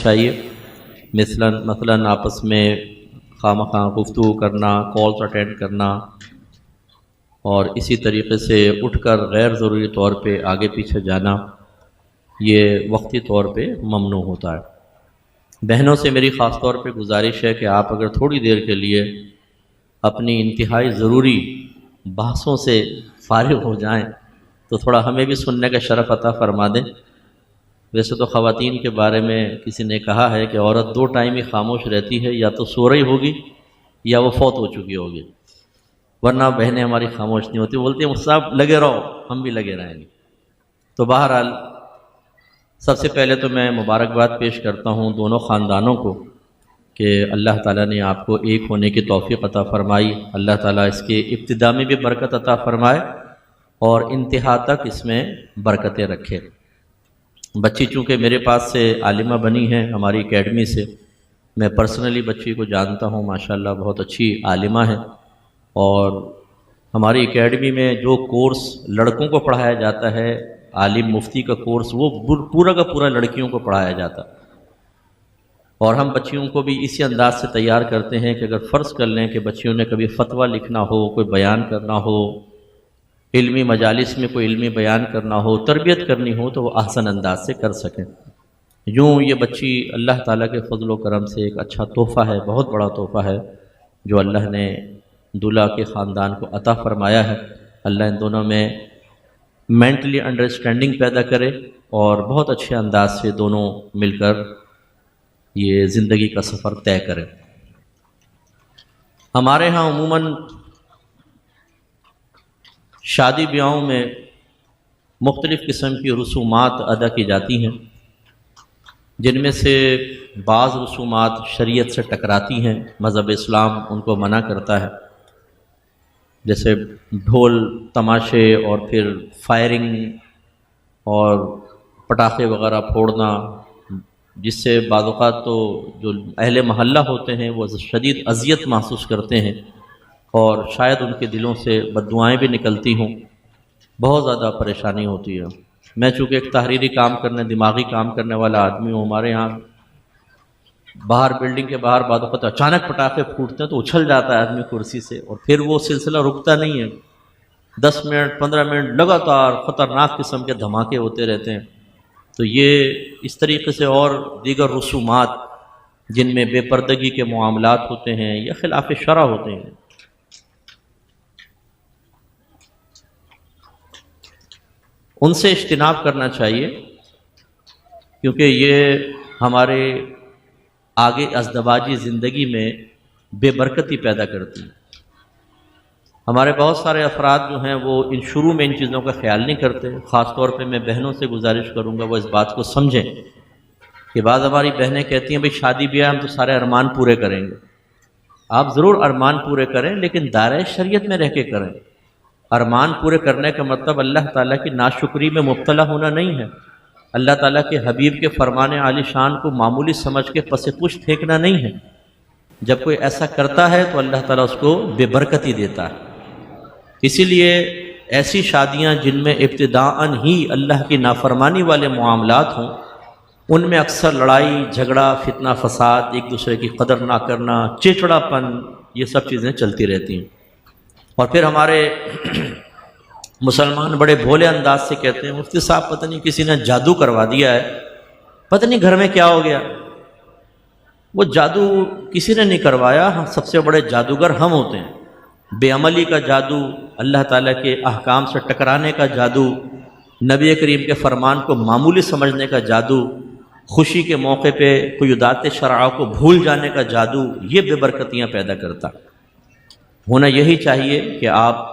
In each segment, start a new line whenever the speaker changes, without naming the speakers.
چاہیے، مثلاً آپس میں خواہ گفتگو کرنا، کالز اٹینڈ کرنا، اور اسی طریقے سے اٹھ کر غیر ضروری طور پہ آگے پیچھے جانا، یہ وقتی طور پہ ممنوع ہوتا ہے۔ بہنوں سے میری خاص طور پہ گزارش ہے کہ آپ اگر تھوڑی دیر کے لیے اپنی انتہائی ضروری بحثوں سے فارغ ہو جائیں تو تھوڑا ہمیں بھی سننے کا شرف عطا فرما دیں۔ ویسے تو خواتین کے بارے میں کسی نے کہا ہے کہ عورت 2 ٹائم ہی خاموش رہتی ہے، یا تو سو رہی ہوگی یا وہ فوت ہو چکی ہوگی، ورنہ بہنیں ہماری خاموش نہیں ہوتی، بولتی ہیں صاحب لگے رہو، ہم بھی لگے رہیں گے۔ تو بہرحال سب سے پہلے تو میں مبارکباد پیش کرتا ہوں دونوں خاندانوں کو کہ اللہ تعالیٰ نے آپ کو ایک ہونے کی توفیق عطا فرمائی۔ اللہ تعالیٰ اس کے ابتدا میں بھی برکت عطا فرمائے اور انتہا تک اس میں برکتیں رکھے۔ بچی چونکہ میرے پاس سے عالمہ بنی ہے ہماری اکیڈمی سے، میں پرسنلی بچی کو جانتا ہوں، ماشاءاللہ بہت اچھی عالمہ ہے، اور ہماری اکیڈمی میں جو کورس لڑکوں کو پڑھایا جاتا ہے، عالم مفتی کا کورس، وہ پورا کا پورا لڑکیوں کو پڑھایا جاتا، اور ہم بچیوں کو بھی اسی انداز سے تیار کرتے ہیں کہ اگر فرض کر لیں کہ بچیوں نے کبھی فتویٰ لکھنا ہو، کوئی بیان کرنا ہو، علمی مجالس میں کوئی علمی بیان کرنا ہو، تربیت کرنی ہو، تو وہ احسن انداز سے کر سکیں۔ یوں یہ بچی اللہ تعالیٰ کے فضل و کرم سے ایک اچھا تحفہ ہے، بہت بڑا تحفہ ہے جو اللہ نے دلہا کے خاندان کو عطا فرمایا ہے۔ اللہ ان دونوں میں مینٹلی انڈرسٹینڈنگ پیدا کرے اور بہت اچھے انداز سے دونوں مل کر یہ زندگی کا سفر طے کریں۔ ہمارے ہاں عموماً شادی بیاہوں میں مختلف قسم کی رسومات ادا کی جاتی ہیں، جن میں سے بعض رسومات شریعت سے ٹکراتی ہیں، مذہب اسلام ان کو منع کرتا ہے، جیسے ڈھول تماشے اور پھر فائرنگ اور پٹاخے وغیرہ پھوڑنا، جس سے بعض اوقات تو جو اہل محلہ ہوتے ہیں وہ شدید اذیت محسوس کرتے ہیں اور شاید ان کے دلوں سے بددعائیں بھی نکلتی ہوں، بہت زیادہ پریشانی ہوتی ہے۔ میں چونکہ ایک تحریری کام کرنے، دماغی کام کرنے والا آدمی ہوں، ہمارے یہاں باہر بلڈنگ کے باہر بعض اوقات اچانک پٹاخے پھوٹتے ہیں تو اچھل جاتا ہے آدمی کرسی سے، اور پھر وہ سلسلہ رکتا نہیں ہے، 10 منٹ 15 منٹ لگاتار خطرناک قسم کے دھماکے ہوتے رہتے ہیں۔ تو یہ اس طریقے سے اور دیگر رسومات جن میں بے پردگی کے معاملات ہوتے ہیں یا خلاف شرع ہوتے ہیں، ان سے اجتناب کرنا چاہیے، کیونکہ یہ ہمارے آگے ازدواجی زندگی میں بے برکتی پیدا کرتی ہیں۔ ہمارے بہت سارے افراد جو ہیں وہ شروع میں ان چیزوں کا خیال نہیں کرتے۔ خاص طور پہ میں بہنوں سے گزارش کروں گا وہ اس بات کو سمجھیں کہ بعض ہماری بہنیں کہتی ہیں بھئی شادی بیاہ ہم تو سارے ارمان پورے کریں گے۔ آپ ضرور ارمان پورے کریں، لیکن دائرۂ شریعت میں رہ کے کریں۔ ارمان پورے کرنے کا مطلب اللہ تعالیٰ کی ناشکری میں مبتلا ہونا نہیں ہے، اللہ تعالیٰ کے حبیب کے فرمان عالی شان کو معمولی سمجھ کے پس پشت پھینکنا نہیں ہے۔ جب کوئی ایسا کرتا ہے تو اللہ تعالیٰ اس کو بے برکتی دیتا ہے۔ اسی لیے ایسی شادیاں جن میں ابتداءً ہی اللہ کی نافرمانی والے معاملات ہوں، ان میں اکثر لڑائی جھگڑا، فتنہ فساد، ایک دوسرے کی قدر نہ کرنا، چچڑا پن، یہ سب چیزیں چلتی رہتی ہیں۔ اور پھر ہمارے مسلمان بڑے بھولے انداز سے کہتے ہیں مفتی صاحب پتہ نہیں کسی نے جادو کروا دیا ہے، پتہ نہیں گھر میں کیا ہو گیا۔ وہ جادو کسی نے نہیں کروایا، سب سے بڑے جادوگر ہم ہوتے ہیں۔ بے عملی کا جادو، اللہ تعالیٰ کے احکام سے ٹکرانے کا جادو، نبی کریم کے فرمان کو معمولی سمجھنے کا جادو، خوشی کے موقع پہ کوئی ذات شرع کو بھول جانے کا جادو، یہ بے برکتیاں پیدا کرتا۔ ہونا یہی چاہیے کہ آپ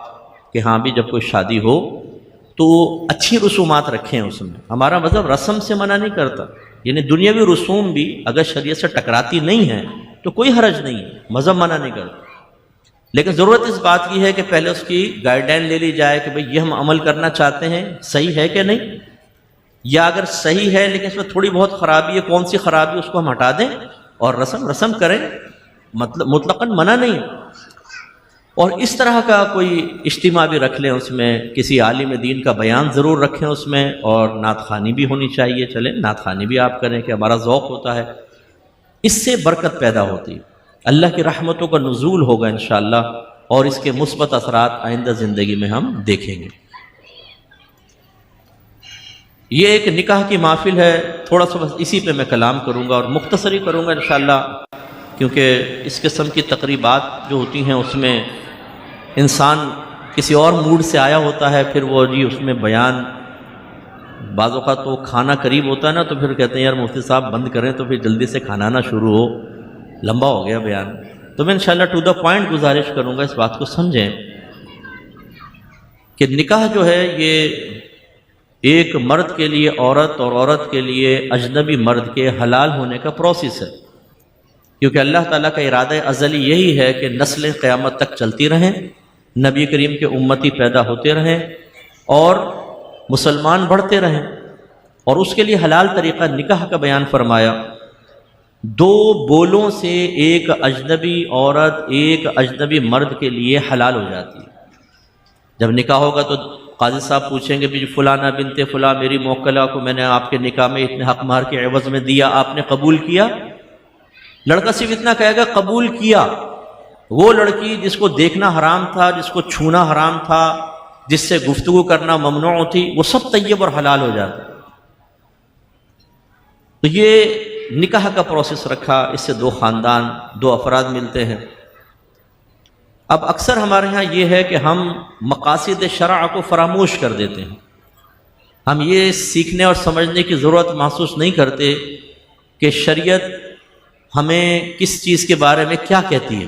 کہ ہاں بھی جب کوئی شادی ہو تو اچھی رسومات رکھیں اس میں۔ ہمارا مذہب رسم سے منع نہیں کرتا، یعنی دنیاوی رسوم بھی اگر شریعت سے ٹکراتی نہیں ہیں تو کوئی حرج نہیں ہے، مذہب منع نہیں کرتا، لیکن ضرورت اس بات کی ہے کہ پہلے اس کی گائیڈ لائن لے لی جائے کہ بھئی یہ ہم عمل کرنا چاہتے ہیں، صحیح ہے کہ نہیں، یا اگر صحیح ہے لیکن اس میں تھوڑی بہت خرابی ہے، کون سی خرابی اس کو ہم ہٹا دیں اور رسم کریں، مطلب مطلقاً منع نہیں ہے۔ اور اس طرح کا کوئی اجتماع بھی رکھ لیں، اس میں کسی عالم دین کا بیان ضرور رکھیں اس میں، اور نعت خوانی بھی ہونی چاہیے، چلیں نعت خوانی بھی آپ کریں کہ ہمارا ذوق ہوتا ہے، اس سے برکت پیدا ہوتی، اللہ کی رحمتوں کا نزول ہوگا انشاءاللہ، اور اس کے مثبت اثرات آئندہ زندگی میں ہم دیکھیں گے۔ یہ ایک نکاح کی محفل ہے، تھوڑا سا بس اسی پہ میں کلام کروں گا، اور مختصر ہی کروں گا انشاءاللہ، کیونکہ اس قسم کی تقریبات جو ہوتی ہیں اس میں انسان کسی اور موڈ سے آیا ہوتا ہے، پھر وہ جی اس میں بیان بعض اوقات تو کھانا قریب ہوتا ہے نا، تو پھر کہتے ہیں یار مفتی صاحب بند کریں، تو پھر جلدی سے کھانا نہ شروع ہو، لمبا ہو گیا بیان۔ تو میں انشاءاللہ ٹو دا پوائنٹ گزارش کروں گا، اس بات کو سمجھیں کہ نکاح جو ہے یہ ایک مرد کے لیے عورت اور عورت کے لیے اجنبی مرد کے حلال ہونے کا پروسیس ہے، کیونکہ اللہ تعالیٰ کا ارادہ ازلی یہی ہے کہ نسلیں قیامت تک چلتی رہیں، نبی کریم کے امتی پیدا ہوتے رہیں، اور مسلمان بڑھتے رہیں، اور اس کے لیے حلال طریقہ نکاح کا بیان فرمایا۔ دو بولوں سے ایک اجنبی عورت ایک اجنبی مرد کے لیے حلال ہو جاتی ہے۔ جب نکاح ہوگا تو قاضی صاحب پوچھیں گے بھی فلانا بنت فلاں میری موکلہ کو میں نے آپ کے نکاح میں اتنے حق مہر کے عوض میں دیا، آپ نے قبول کیا؟ لڑکا صرف اتنا کہے گا قبول کیا۔ وہ لڑکی جس کو دیکھنا حرام تھا، جس کو چھونا حرام تھا، جس سے گفتگو کرنا ممنوع تھی، وہ سب طیب اور حلال ہو جاتا۔ تو یہ نکاح کا پروسیس رکھا، اس سے دو خاندان، دو افراد ملتے ہیں۔ اب اکثر ہمارے ہاں یہ ہے کہ ہم مقاصد شرع کو فراموش کر دیتے ہیں، ہم یہ سیکھنے اور سمجھنے کی ضرورت محسوس نہیں کرتے کہ شریعت ہمیں کس چیز کے بارے میں کیا کہتی ہے،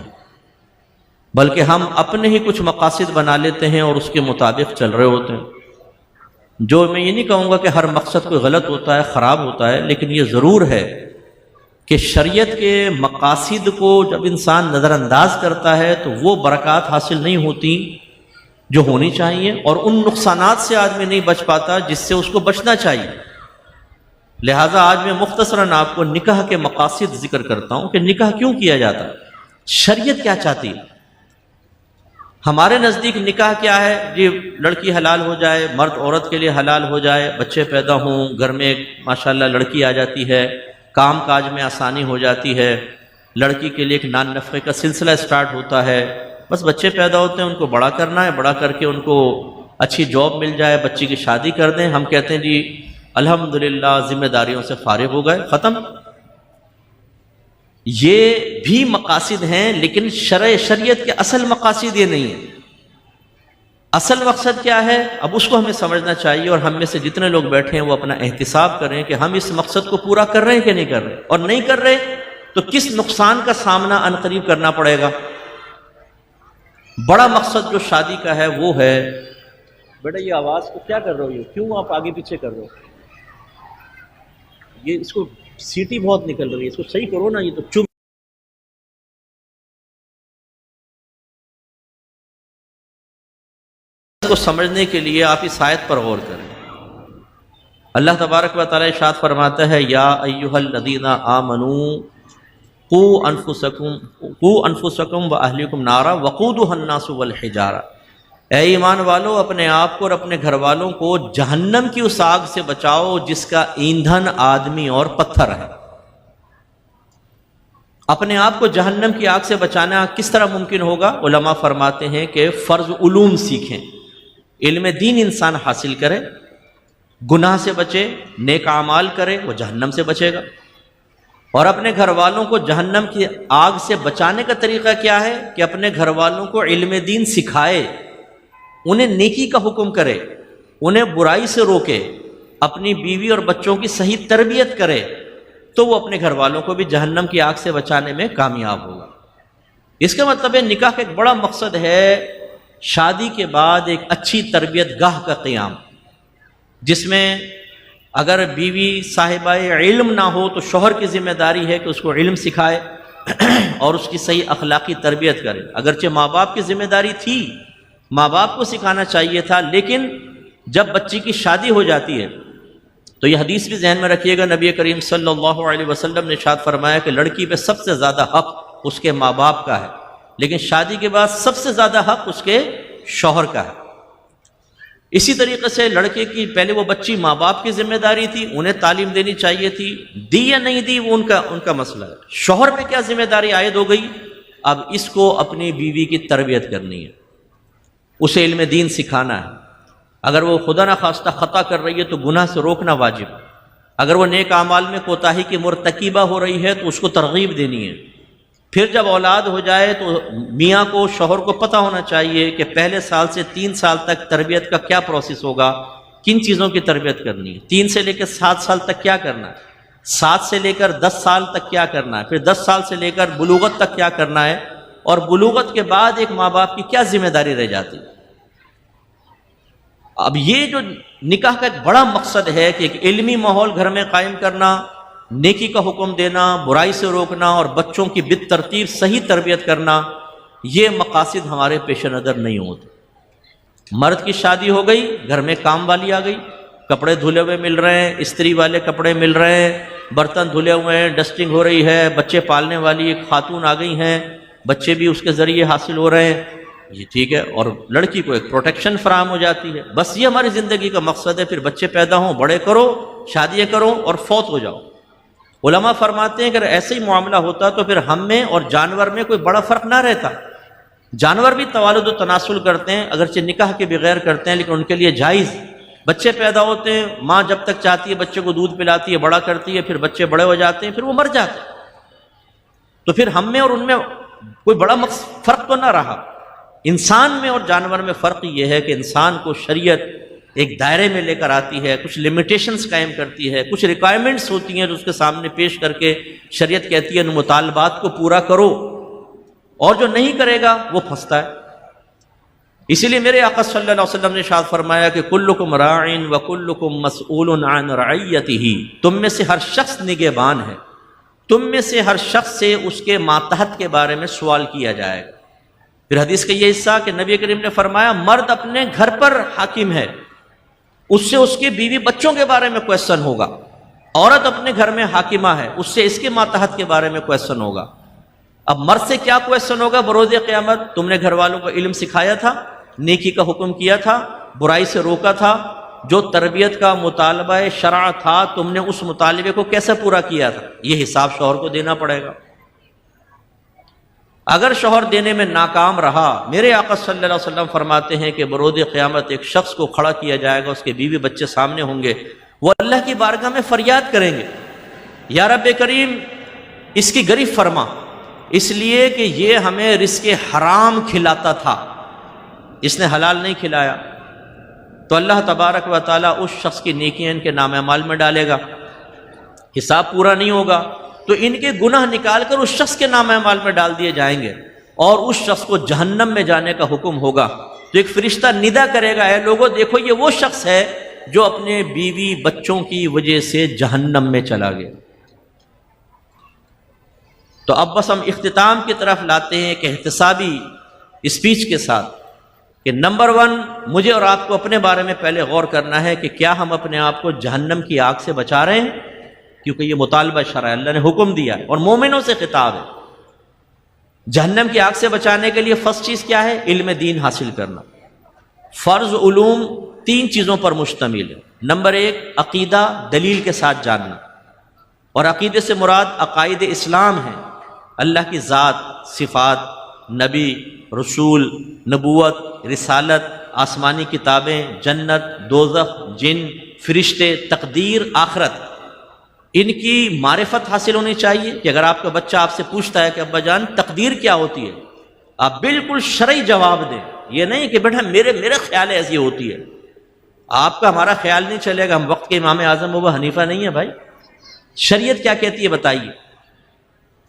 بلکہ ہم اپنے ہی کچھ مقاصد بنا لیتے ہیں اور اس کے مطابق چل رہے ہوتے ہیں۔ جو میں یہ نہیں کہوں گا کہ ہر مقصد کوئی غلط ہوتا ہے، خراب ہوتا ہے، لیکن یہ ضرور ہے کہ شریعت کے مقاصد کو جب انسان نظر انداز کرتا ہے تو وہ برکات حاصل نہیں ہوتی جو ہونی چاہیے، اور ان نقصانات سے آدمی نہیں بچ پاتا جس سے اس کو بچنا چاہیے۔ لہٰذا آج میں مختصراً آپ کو نکاح کے مقاصد ذکر کرتا ہوں کہ نکاح کیوں کیا جاتا ہے، شریعت کیا چاہتی ہے۔ ہمارے نزدیک نکاح کیا ہے؟ جی لڑکی حلال ہو جائے، مرد عورت کے لیے حلال ہو جائے، بچے پیدا ہوں، گھر میں ماشاءاللہ لڑکی آ جاتی ہے، کام کاج میں آسانی ہو جاتی ہے، لڑکی کے لیے ایک نان نفقے کا سلسلہ سٹارٹ ہوتا ہے، بس بچے پیدا ہوتے ہیں، ان کو بڑا کرنا ہے، بڑا کر کے ان کو اچھی جاب مل جائے، بچی کی شادی کر دیں، ہم کہتے ہیں جی الحمدللہ ذمہ داریوں سے فارغ ہو گئے، ختم۔ یہ بھی مقاصد ہیں، لیکن شریعت کے اصل مقاصد یہ نہیں ہے۔ اصل مقصد کیا ہے، اب اس کو ہمیں سمجھنا چاہیے، اور ہم میں سے جتنے لوگ بیٹھے ہیں وہ اپنا احتساب کریں کہ ہم اس مقصد کو پورا کر رہے ہیں کہ نہیں کر رہے، اور نہیں کر رہے تو کس نقصان کا سامنا عنقریب کرنا پڑے گا۔ بڑا مقصد جو شادی کا ہے وہ ہے، بیٹا یہ آواز کو کیا کر رہے ہو، کیوں آپ آگے پیچھے کر رہے ہو، یہ اس کو سیٹی بہت نکل رہی ہے، اس کو صحیح کرو نا، یہ تو چپ۔ کو سمجھنے کے لیے آپ اس آیت پر غور کریں۔ اللہ تبارک و تعالی ارشاد فرماتا ہے یا ایھا الذین آمنوا قوا انفسکم واہلیکم نارا وقودھا الناس والحجارہ، اے ایمان والو اپنے آپ کو اور اپنے گھر والوں کو جہنم کی اس آگ سے بچاؤ جس کا ایندھن آدمی اور پتھر ہے۔ اپنے آپ کو جہنم کی آگ سے بچانا کس طرح ممکن ہوگا؟ علماء فرماتے ہیں کہ فرض علوم سیکھیں، علم دین انسان حاصل کرے، گناہ سے بچے، نیک اعمال کرے، وہ جہنم سے بچے گا۔ اور اپنے گھر والوں کو جہنم کی آگ سے بچانے کا طریقہ کیا ہے کہ اپنے گھر والوں کو علم دین سکھائے، انہیں نیکی کا حکم کرے، انہیں برائی سے روکے، اپنی بیوی اور بچوں کی صحیح تربیت کرے، تو وہ اپنے گھر والوں کو بھی جہنم کی آگ سے بچانے میں کامیاب ہوگا۔ اس کا مطلب ہے نکاح کا ایک بڑا مقصد ہے شادی کے بعد ایک اچھی تربیت گاہ کا قیام، جس میں اگر بیوی صاحبہ علم نہ ہو تو شوہر کی ذمہ داری ہے کہ اس کو علم سکھائے اور اس کی صحیح اخلاقی تربیت کرے۔ اگرچہ ماں باپ کی ذمہ داری تھی، ماں باپ کو سکھانا چاہیے تھا، لیکن جب بچی کی شادی ہو جاتی ہے تو یہ حدیث بھی ذہن میں رکھیے گا، نبی کریم صلی اللہ علیہ وسلم نے ارشاد فرمایا کہ لڑکی پہ سب سے زیادہ حق اس کے ماں باپ کا ہے، لیکن شادی کے بعد سب سے زیادہ حق اس کے شوہر کا ہے۔ اسی طریقے سے لڑکے کی پہلے وہ بچی ماں باپ کی ذمہ داری تھی، انہیں تعلیم دینی چاہیے تھی، دی یا نہیں دی وہ ان کا مسئلہ ہے۔ شوہر پہ کیا ذمہ داری عائد ہو گئی؟ اب اس کو اپنی بیوی کی تربیت کرنی ہے، اسے علم دین سکھانا ہے۔ اگر وہ خدا نخواستہ خطا کر رہی ہے تو گناہ سے روکنا واجب، اگر وہ نیک اعمال میں کوتاہی کی مرتکبہ ہو رہی ہے تو اس کو ترغیب دینی ہے۔ پھر جب اولاد ہو جائے تو میاں کو، شوہر کو پتہ ہونا چاہیے کہ پہلے سال سے 3 سال تک تربیت کا کیا پروسیس ہوگا، کن چیزوں کی تربیت کرنی ہے، 3 سے لے کر 7 سال تک کیا کرنا ہے، 7 سے لے کر 10 سال تک کیا کرنا ہے، پھر 10 سال سے لے کر بلوغت تک کیا کرنا ہے، اور بلوغت کے بعد ایک ماں باپ کی کیا ذمہ داری رہ جاتی ہے۔ اب یہ جو نکاح کا ایک بڑا مقصد ہے کہ ایک علمی ماحول گھر میں قائم کرنا، نیکی کا حکم دینا، برائی سے روکنا، اور بچوں کی بالترتیب صحیح تربیت کرنا، یہ مقاصد ہمارے پیش نظر نہیں ہوتے۔ مرد کی شادی ہو گئی، گھر میں کام والی آ گئی، کپڑے دھلے ہوئے مل رہے ہیں، استری والے کپڑے مل رہے ہیں، برتن دھلے ہوئے ہیں، ڈسٹنگ ہو رہی ہے، بچے پالنے والی ایک خاتون آ گئی ہیں، بچے بھی اس کے ذریعے حاصل ہو رہے ہیں، یہ ٹھیک ہے، اور لڑکی کو ایک پروٹیکشن فراہم ہو جاتی ہے۔ بس یہ ہماری زندگی کا مقصد ہے، پھر بچے پیدا ہوں، بڑے کرو، شادیاں کرو اور فوت ہو جاؤ۔ علماء فرماتے ہیں کہ اگر ایسے ہی معاملہ ہوتا تو پھر ہم میں اور جانور میں کوئی بڑا فرق نہ رہتا۔ جانور بھی توالد و تناسل کرتے ہیں، اگرچہ نکاح کے بغیر کرتے ہیں، لیکن ان کے لیے جائز۔ بچے پیدا ہوتے ہیں، ماں جب تک چاہتی ہے بچے کو دودھ پلاتی ہے، بڑا کرتی ہے، پھر بچے بڑے ہو جاتے ہیں، پھر وہ مر جاتے ہیں۔ تو پھر ہم میں اور ان میں کوئی بڑا فرق تو نہ رہا۔ انسان میں اور جانور میں فرق یہ ہے کہ انسان کو شریعت ایک دائرے میں لے کر آتی ہے، کچھ لمیٹیشنز قائم کرتی ہے، کچھ ریکوائرمنٹس ہوتی ہیں جو اس کے سامنے پیش کر کے شریعت کہتی ہے ان مطالبات کو پورا کرو، اور جو نہیں کرے گا وہ پھنستا ہے۔ اسی لیے میرے آقا صلی اللہ علیہ وسلم نے ارشاد فرمایا کہ کلکم راع وکلکم مسئول عن رعیتہ، تم میں سے ہر شخص نگہبان ہے، تم میں سے ہر شخص سے اس کے ماتحت کے بارے میں سوال کیا جائے گا۔ پھر حدیث کا یہ حصہ کہ نبی کریم نے فرمایا مرد اپنے گھر پر حاکم ہے، اس سے اس کے بیوی بچوں کے بارے میں کویسچن ہوگا، عورت اپنے گھر میں حاکمہ ہے، اس سے اس کے ماتحت کے بارے میں کویسچن ہوگا۔ اب مرد سے کیا کویسچن ہوگا بروز قیامت؟ تم نے گھر والوں کو علم سکھایا تھا، نیکی کا حکم کیا تھا، برائی سے روکا تھا، جو تربیت کا مطالبہ شرع تھا تم نے اس مطالبے کو کیسے پورا کیا تھا؟ یہ حساب شوہر کو دینا پڑے گا۔ اگر شوہر دینے میں ناکام رہا، میرے آقا صلی اللہ علیہ وسلم فرماتے ہیں کہ بروز قیامت ایک شخص کو کھڑا کیا جائے گا، اس کے بیوی بچے سامنے ہوں گے، وہ اللہ کی بارگاہ میں فریاد کریں گے، یا رب کریم اس کی گریف فرما، اس لیے کہ یہ ہمیں رزق حرام کھلاتا تھا، اس نے حلال نہیں کھلایا۔ تو اللہ تبارک و تعالیٰ اس شخص کی نیکیاں ان کے نام اعمال میں ڈالے گا، حساب پورا نہیں ہوگا تو ان کے گناہ نکال کر اس شخص کے نام اعمال میں ڈال دیے جائیں گے، اور اس شخص کو جہنم میں جانے کا حکم ہوگا۔ تو ایک فرشتہ ندا کرے گا، اے لوگوں دیکھو یہ وہ شخص ہے جو اپنے بیوی بچوں کی وجہ سے جہنم میں چلا گیا۔ تو اب بس ہم اختتام کی طرف لاتے ہیں کہ احتسابی اسپیچ کے ساتھ کہ نمبر 1 مجھے اور آپ کو اپنے بارے میں پہلے غور کرنا ہے کہ کیا ہم اپنے آپ کو جہنم کی آگ سے بچا رہے ہیں، کیونکہ یہ مطالبہ شرع ہے، اللہ نے حکم دیا ہے اور مومنوں سے خطاب ہے۔ جہنم کی آگ سے بچانے کے لیے فرسٹ چیز کیا ہے؟ علم دین حاصل کرنا۔ فرض علوم 3 چیزوں پر مشتمل ہے۔ نمبر 1 عقیدہ دلیل کے ساتھ جاننا، اور عقیدے سے مراد عقائد اسلام ہیں، اللہ کی ذات، صفات، نبی، رسول، نبوت، رسالت، آسمانی کتابیں، جنت، دوزخ، جن، فرشتے، تقدیر، آخرت، ان کی معرفت حاصل ہونی چاہیے کہ اگر آپ کا بچہ آپ سے پوچھتا ہے کہ ابا جان تقدیر کیا ہوتی ہے، آپ بالکل شرعی جواب دیں۔ یہ نہیں کہ بیٹا میرے خیال ایسی ہوتی ہے، آپ کا ہمارا خیال نہیں چلے گا، ہم وقت کے امام اعظم ابو حنیفہ نہیں ہے بھائی، شریعت کیا کہتی ہے بتائیے۔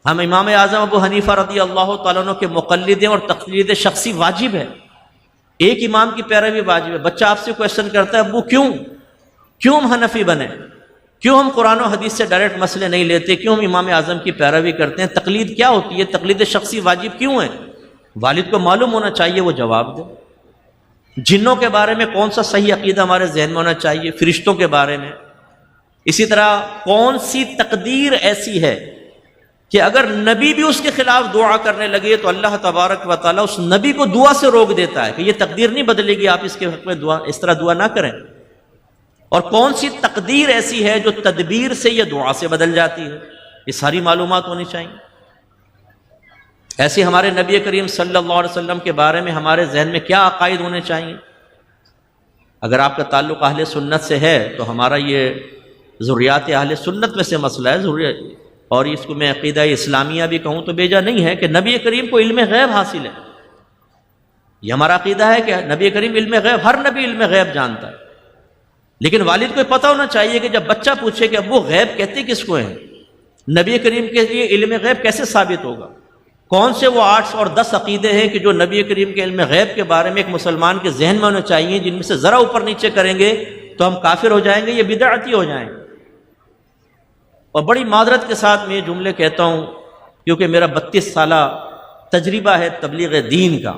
ہم امام اعظم ابو حنیفہ رضی اللہ تعالیٰ عنہ کے مقلد ہیں، اور تقلید شخصی واجب ہے، ایک امام کی پیروی واجب ہے۔ بچہ آپ سے کویسچن کرتا ہے ابو کیوں ہم حنفی بنے، کیوں ہم قرآن و حدیث سے ڈائریکٹ مسئلے نہیں لیتے، کیوں ہم امام اعظم کی پیروی کرتے ہیں، تقلید کیا ہوتی ہے، تقلید شخصی واجب کیوں ہے؟ والد کو معلوم ہونا چاہیے، وہ جواب دے۔ جنوں کے بارے میں کون سا صحیح عقیدہ ہمارے ذہن میں ہونا چاہیے، فرشتوں کے بارے میں۔ اسی طرح کون سی تقدیر ایسی ہے کہ اگر نبی بھی اس کے خلاف دعا کرنے لگے تو اللہ تبارک و تعالیٰ اس نبی کو دعا سے روک دیتا ہے کہ یہ تقدیر نہیں بدلے گی، آپ اس کے حق میں دعا اس طرح دعا نہ کریں۔ اور کون سی تقدیر ایسی ہے جو تدبیر سے یا دعا سے بدل جاتی ہے، یہ ساری معلومات ہونی چاہیے۔ ایسے ہمارے نبی کریم صلی اللہ علیہ وسلم کے بارے میں ہمارے ذہن میں کیا عقائد ہونے چاہیے؟ اگر آپ کا تعلق اہل سنت سے ہے تو ہمارا یہ ضروریات اہل سنت میں سے مسئلہ ہے ضروریات، اور اس کو میں عقیدہ اسلامیہ بھی کہوں تو بیجا نہیں ہے کہ نبی کریم کو علم غیب حاصل ہے۔ یہ ہمارا عقیدہ ہے کہ نبی کریم علم غیب، ہر نبی علم غیب جانتا ہے، لیکن والد کو پتہ ہونا چاہیے کہ جب بچہ پوچھے کہ ابو غیب کہتے کس کو ہیں، نبی کریم کے لیے علم غیب کیسے ثابت ہوگا؟ کون سے وہ 8 اور 10 عقیدے ہیں کہ جو نبی کریم کے علم غیب کے بارے میں ایک مسلمان کے ذہن میں ہونے چاہیے، جن میں سے ذرا اوپر نیچے کریں گے تو ہم کافر ہو جائیں گے، یہ بدعتی ہو جائیں گے۔ اور بڑی معذرت کے ساتھ میں یہ جملے کہتا ہوں کیونکہ میرا 32 سالہ تجربہ ہے تبلیغ دین کا،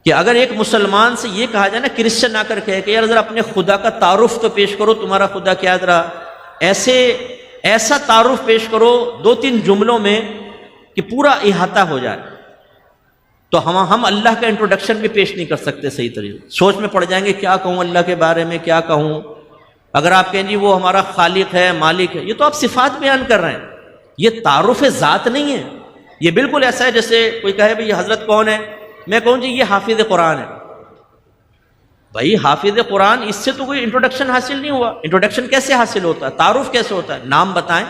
کہ اگر ایک مسلمان سے یہ کہا جائے نا، کرسچن آ کر کہے کہ یار ذرا اپنے خدا کا تعارف تو پیش کرو، تمہارا خدا کیا، ذرا ایسا تعارف پیش کرو 2-3 جملوں میں کہ پورا احاطہ ہو جائے، تو ہم اللہ کا انٹروڈکشن بھی پیش نہیں کر سکتے صحیح طریقے، سوچ میں پڑ جائیں گے کیا کہوں اللہ کے بارے میں، کیا کہوں۔ اگر آپ کہیں جی وہ ہمارا خالق ہے، مالک ہے، یہ تو آپ صفات بیان کر رہے ہیں، یہ تعارف ذات نہیں ہے۔ یہ بالکل ایسا ہے جیسے کوئی کہے بھئی یہ حضرت کون ہے، میں کہوں جی یہ حافظ قرآن ہے۔ بھائی حافظ قرآن، اس سے تو کوئی انٹروڈکشن حاصل نہیں ہوا۔ انٹروڈکشن کیسے حاصل ہوتا ہے، تعارف کیسے ہوتا ہے؟ نام بتائیں،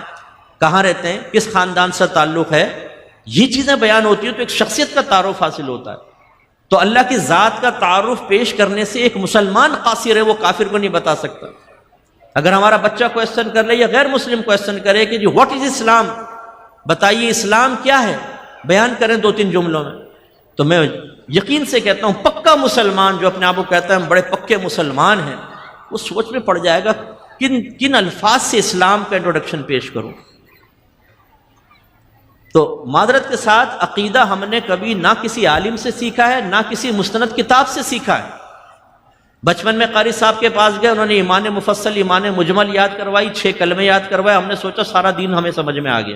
کہاں رہتے ہیں، کس خاندان سے تعلق ہے، یہ چیزیں بیان ہوتی ہیں تو ایک شخصیت کا تعارف حاصل ہوتا ہے۔ تو اللہ کی ذات کا تعارف پیش کرنے سے ایک مسلمان قاصر ہے، وہ کافر کو نہیں بتا سکتا۔ اگر ہمارا بچہ کویسچن کر لے یا غیر مسلم کویسچن کرے کہ جی واٹ از اسلام، بتائیے اسلام کیا ہے، بیان کریں 2-3 جملوں میں، تو میں یقین سے کہتا ہوں پکا مسلمان جو اپنے آپ کو کہتا ہے ہم بڑے پکے مسلمان ہیں، وہ سوچ میں پڑ جائے گا کن الفاظ سے اسلام کا انٹروڈکشن پیش کروں۔ تو معذرت کے ساتھ عقیدہ ہم نے کبھی نہ کسی عالم سے سیکھا ہے، نہ کسی مستند کتاب سے سیکھا ہے۔ بچپن میں قاری صاحب کے پاس گئے، انہوں نے ایمان مفصل، ایمان مجمل یاد کروائی، 6 کلمے یاد کروائے، ہم نے سوچا سارا دین ہمیں سمجھ میں آ گیا۔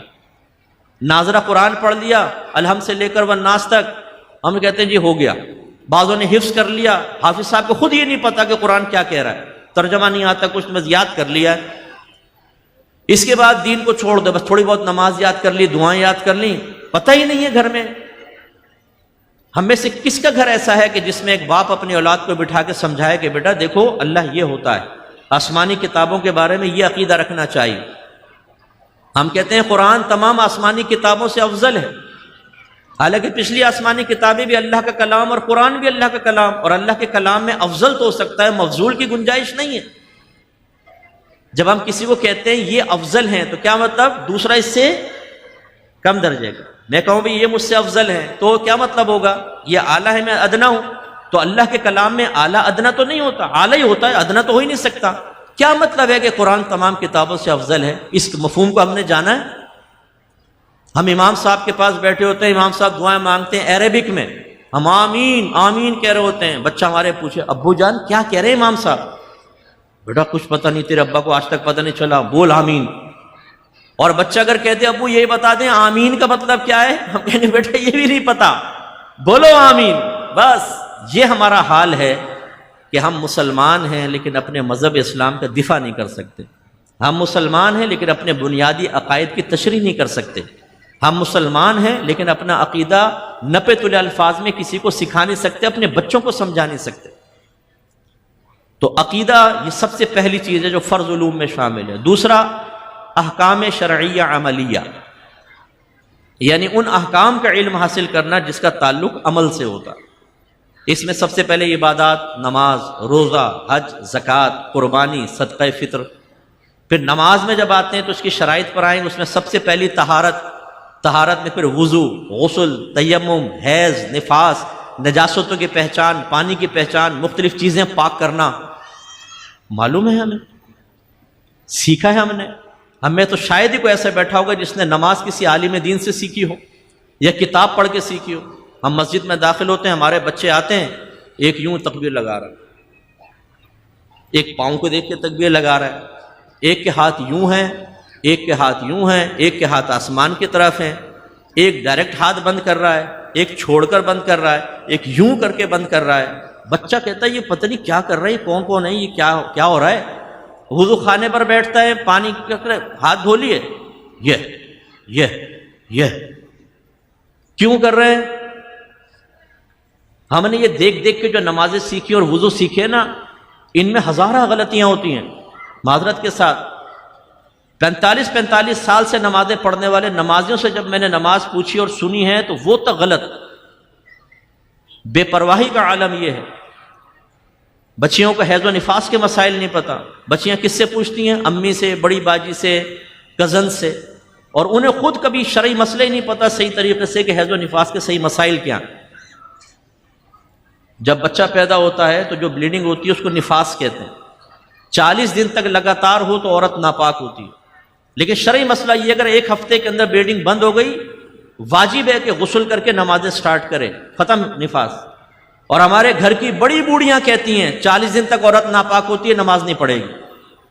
ناظرہ قرآن پڑھ لیا الحمد سے لے کر والناس تک، ہم کہتے ہیں جی ہو گیا۔ بعضوں نے حفظ کر لیا، حافظ صاحب کو خود یہ نہیں پتا کہ قرآن کیا کہہ رہا ہے، ترجمہ نہیں آتا کچھ، بس یاد کر لیا ہے۔ اس کے بعد دین کو چھوڑ دو، بس تھوڑی بہت نماز یاد کر لی، دعائیں یاد کر لیں، پتہ ہی نہیں ہے گھر میں۔ ہم میں سے کس کا گھر ایسا ہے کہ جس میں ایک باپ اپنی اولاد کو بٹھا کے سمجھائے کہ بیٹا دیکھو اللہ یہ ہوتا ہے، آسمانی کتابوں کے بارے میں یہ عقیدہ رکھنا چاہیے۔ ہم کہتے ہیں قرآن تمام آسمانی کتابوں سے افضل ہے، حالانکہ پچھلی آسمانی کتابیں بھی اللہ کا کلام اور قرآن بھی اللہ کا کلام، اور اللہ کے کلام میں افضل تو ہو سکتا ہے، مفضول کی گنجائش نہیں ہے۔ جب ہم کسی کو کہتے ہیں یہ افضل ہیں تو کیا مطلب دوسرا اس سے کم درجے کا، میں کہوں بھی یہ مجھ سے افضل ہیں تو کیا مطلب ہوگا یہ اعلیٰ ہے میں ادنا ہوں، تو اللہ کے کلام میں اعلیٰ ادنا تو نہیں ہوتا، اعلیٰ ہی ہوتا ہے، ادنا تو ہو ہی نہیں سکتا۔ کیا مطلب ہے کہ قرآن تمام کتابوں سے افضل ہے؟ اس مفہوم کو ہم نے جانا ہے۔ ہم امام صاحب کے پاس بیٹھے ہوتے ہیں، امام صاحب دعائیں مانگتے ہیں عربک میں، ہم آمین آمین کہہ رہے ہوتے ہیں، بچہ ہمارے پوچھے ابو جان کیا کہہ رہے ہیں امام صاحب؟ بیٹا کچھ پتہ نہیں، تیرے ابا کو آج تک پتہ نہیں چلا، بول آمین۔ اور بچہ اگر کہتے ابو یہی بتا دیں آمین کا مطلب کیا ہے، ہم کہیں گے بیٹا یہ بھی نہیں پتا، بولو آمین۔ بس یہ ہمارا حال ہے کہ ہم مسلمان ہیں لیکن اپنے مذہب اسلام کا دفاع نہیں کر سکتے، ہم مسلمان ہیں لیکن اپنے بنیادی عقائد کی تشریح نہیں کر سکتے، ہم مسلمان ہیں لیکن اپنا عقیدہ نپے تلے الفاظ میں کسی کو سکھا نہیں سکتے، اپنے بچوں کو سمجھا نہیں سکتے۔ تو عقیدہ یہ سب سے پہلی چیز ہے جو فرض علوم میں شامل ہے۔ دوسرا احکام شرعیہ عملیہ، یعنی ان احکام کا علم حاصل کرنا جس کا تعلق عمل سے ہوتا۔ اس میں سب سے پہلے عبادات، نماز، روزہ، حج، زکوٰۃ، قربانی، صدقہ فطر۔ پھر نماز میں جب آتے ہیں تو اس کی شرائط پر آئیں، اس میں سب سے پہلی طہارت میں پھر وضو، غسل، تیمم، حیض، نفاس، نجاستوں کی پہچان، پانی کی پہچان، مختلف چیزیں پاک کرنا معلوم ہے، ہمیں سیکھا ہے ہم نے۔ ہمیں تو شاید ہی کوئی ایسا بیٹھا ہوگا جس نے نماز کسی عالم دین سے سیکھی ہو یا کتاب پڑھ کے سیکھی ہو۔ ہم مسجد میں داخل ہوتے ہیں، ہمارے بچے آتے ہیں، ایک یوں تکبیر لگا رہا ہے، ایک پاؤں کو دیکھ کے تکبیر لگا رہا ہے، ایک کے ہاتھ یوں ہیں، ایک کے ہاتھ یوں ہیں، ایک کے ہاتھ آسمان کی طرف ہیں، ایک ڈائریکٹ ہاتھ بند کر رہا ہے، ایک چھوڑ کر بند کر رہا ہے، ایک یوں کر کے بند کر رہا ہے۔ بچہ کہتا ہے یہ پتہ نہیں کیا کر رہا ہے، یہ کون کون ہے، یہ کیا ہو رہا ہے؟ وضو خانے پر بیٹھتا ہے، پانی ہاتھ دھو لیے، یہ کیوں کر رہے ہیں؟ ہم نے یہ دیکھ دیکھ کے جو نمازیں سیکھی اور وضو سیکھے نا، ان میں ہزارہ غلطیاں ہوتی ہیں معذرت کے ساتھ۔ 45 سال سے نمازیں پڑھنے والے نمازیوں سے جب میں نے نماز پوچھی اور سنی ہے تو وہ تک غلط۔ بے پرواہی کا عالم یہ ہے۔ بچیوں کو حیض و نفاس کے مسائل نہیں پتہ، بچیاں کس سے پوچھتی ہیں؟ امی سے، بڑی باجی سے، کزن سے، اور انہیں خود کبھی شرعی مسئلے ہی نہیں پتہ صحیح طریقے سے کہ حیض و نفاس کے صحیح مسائل کیا ہیں۔ جب بچہ پیدا ہوتا ہے تو جو بلیڈنگ ہوتی ہے اس کو نفاس کہتے ہیں۔ 40 دن تک لگاتار ہو تو عورت ناپاک ہوتی ہے، لیکن شرعی مسئلہ یہ اگر ایک ہفتے کے اندر بلیڈنگ بند ہو گئی، واجب ہے کہ غسل کر کے نمازیں سٹارٹ کرے، ختم نفاس۔ اور ہمارے گھر کی بڑی بوڑھیاں کہتی ہیں 40 دن تک عورت ناپاک ہوتی ہے، نماز نہیں پڑھے گی۔